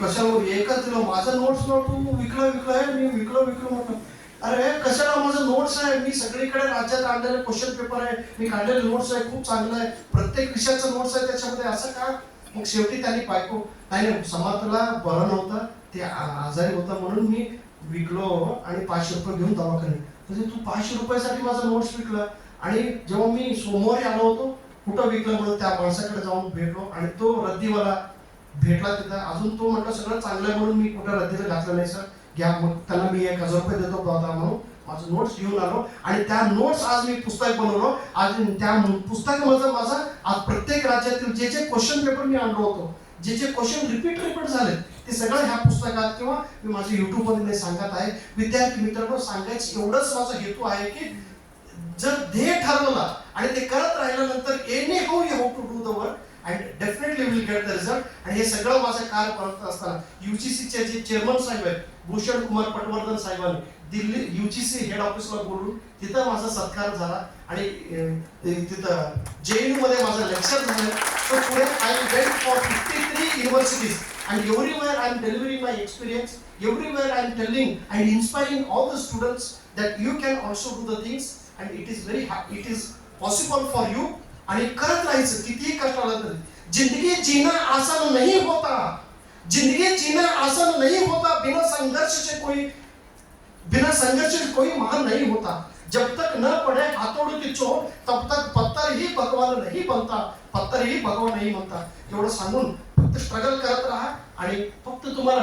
कशाला एकच दिलं माझं नोट्स तू विकलं आहे. मी विकलो म्हटलं. अरे कशाला माझं नोट्स आहे, मी सगळीकडे राज्यात आणलेले क्वेश्चन पेपर आहे, मी काढलेले नोट्स आहे, खूप चांगलं आहे, प्रत्येक विषयाचं नोट्स आहे त्याच्यामध्ये. असं का मग शेवटी त्यांनी बायको नाही समाजाला बरं नव्हतं, ते आजारी होता म्हणून मी विकलो आणि 500 रुपये घेऊन दवाखान्यात. म्हणजे तू 500 रुपयासाठी माझा नोट्स विकला. आणि जेव्हा मी सोमवारी आलो होतो, कुठं विकलं म्हणून त्या माणसाकडे जाऊन भेटलो आणि तो रद्दीवाला भेटला तिथं. अजून तो म्हटलं सगळं चांगलं आहे म्हणून मी कुठं रद्दीला घातलं नाही सर, घ्या. मग त्यांना मी 1000 रुपये देतो दादा म्हणून माझं नोट्स घेऊन आलो आणि त्या नोट्स आज मी पुस्तक बनवलो. आज त्या पुस्तकामध्ये माझा आज प्रत्येक राज्यातील जे जे क्वेश्चन पेपर मी आणलो होतो, जे जे क्वेश्चन रिपीट झाले, ते सगळं ह्या पुस्तकात किंवा मी माझ्या युट्यूबमध्ये मी सांगत आहे. विद्यार्थी मित्रांनो, सांगायचं एवढंच माझा हेतू आहे की जर ध्येय ठरवला आणि ते करत राहिल्यानंतर anyhow you have to do the work and definitely will get the result. आणि हे सगळं माझं कार्य करत असताना UGCचे जे चेअरमन साहेब आहेत, भूषण कुमार पटवर्धन साहेबांनी दिल्ली UGC हेड ऑफिसला बोलून तिथं माझा सत्कार झाला आणि तिथं JNU मध्ये माझं लेक्चर झालं. सो पुढे I went for 53 universities and everywhere I am delivering my experience. Everywhere I am telling and inspiring all the students that you can also do the things and it is possible for you. आणि करत राहायचं कितीही कष्ट आलं तरी. जिंदगी जीना आसान नहीं होता, जिंदगी जीना आसान नहीं होता. बिना संघर्ष से कोई महान नहीं होता. जब तक न पड़े हाथोड़ की चोट तब तक पत्थर ही भगवान नहीं बनता, पत्थर ही भगवान नहीं बनता. एवढं सांगून फक्त स्ट्रगल करत राहा. आणि फक्त तुम्हाला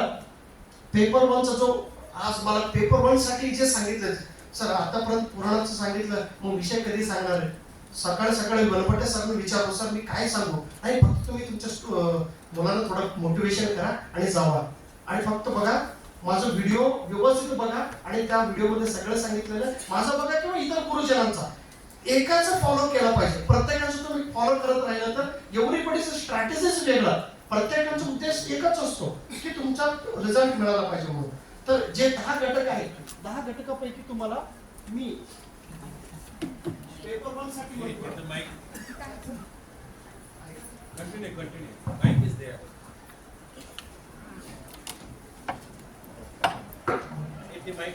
पेपर 1चा जो आज मला पेपर 1 साठी जे सांगितलं सर, आतापर्यंत पुराणाचं सांगितलं, मग विषय कधी सांगणार आहे? सकाळी गणपती सरांना विचारलो, सर मी काय सांगू? नाही, फक्त तुम्ही तुमच्या मुलांना थोडं मोटिवेशन करा आणि जावा. आणि फक्त बघा माझा व्हिडिओ व्यवस्थित बघा आणि त्या व्हिडिओमध्ये सगळं सांगितलेलं माझा बघा किंवा इतर गुरुजनांचा एकाचा फॉलो केला पाहिजे. प्रत्येकाचं तुम्ही फॉलो करत राहिलं तर एव्हरीबडीचं स्ट्रॅटेजीच वेगळा, प्रत्येकाचा उद्देश एकच असतो की तुमचा रिझल्ट मिळाला पाहिजे म्हणून. तर जे 10 घटक आहेत, 10 घटकापैकी तुम्हाला मी पेपर 1 साठी Continue. Mic is there. If the mic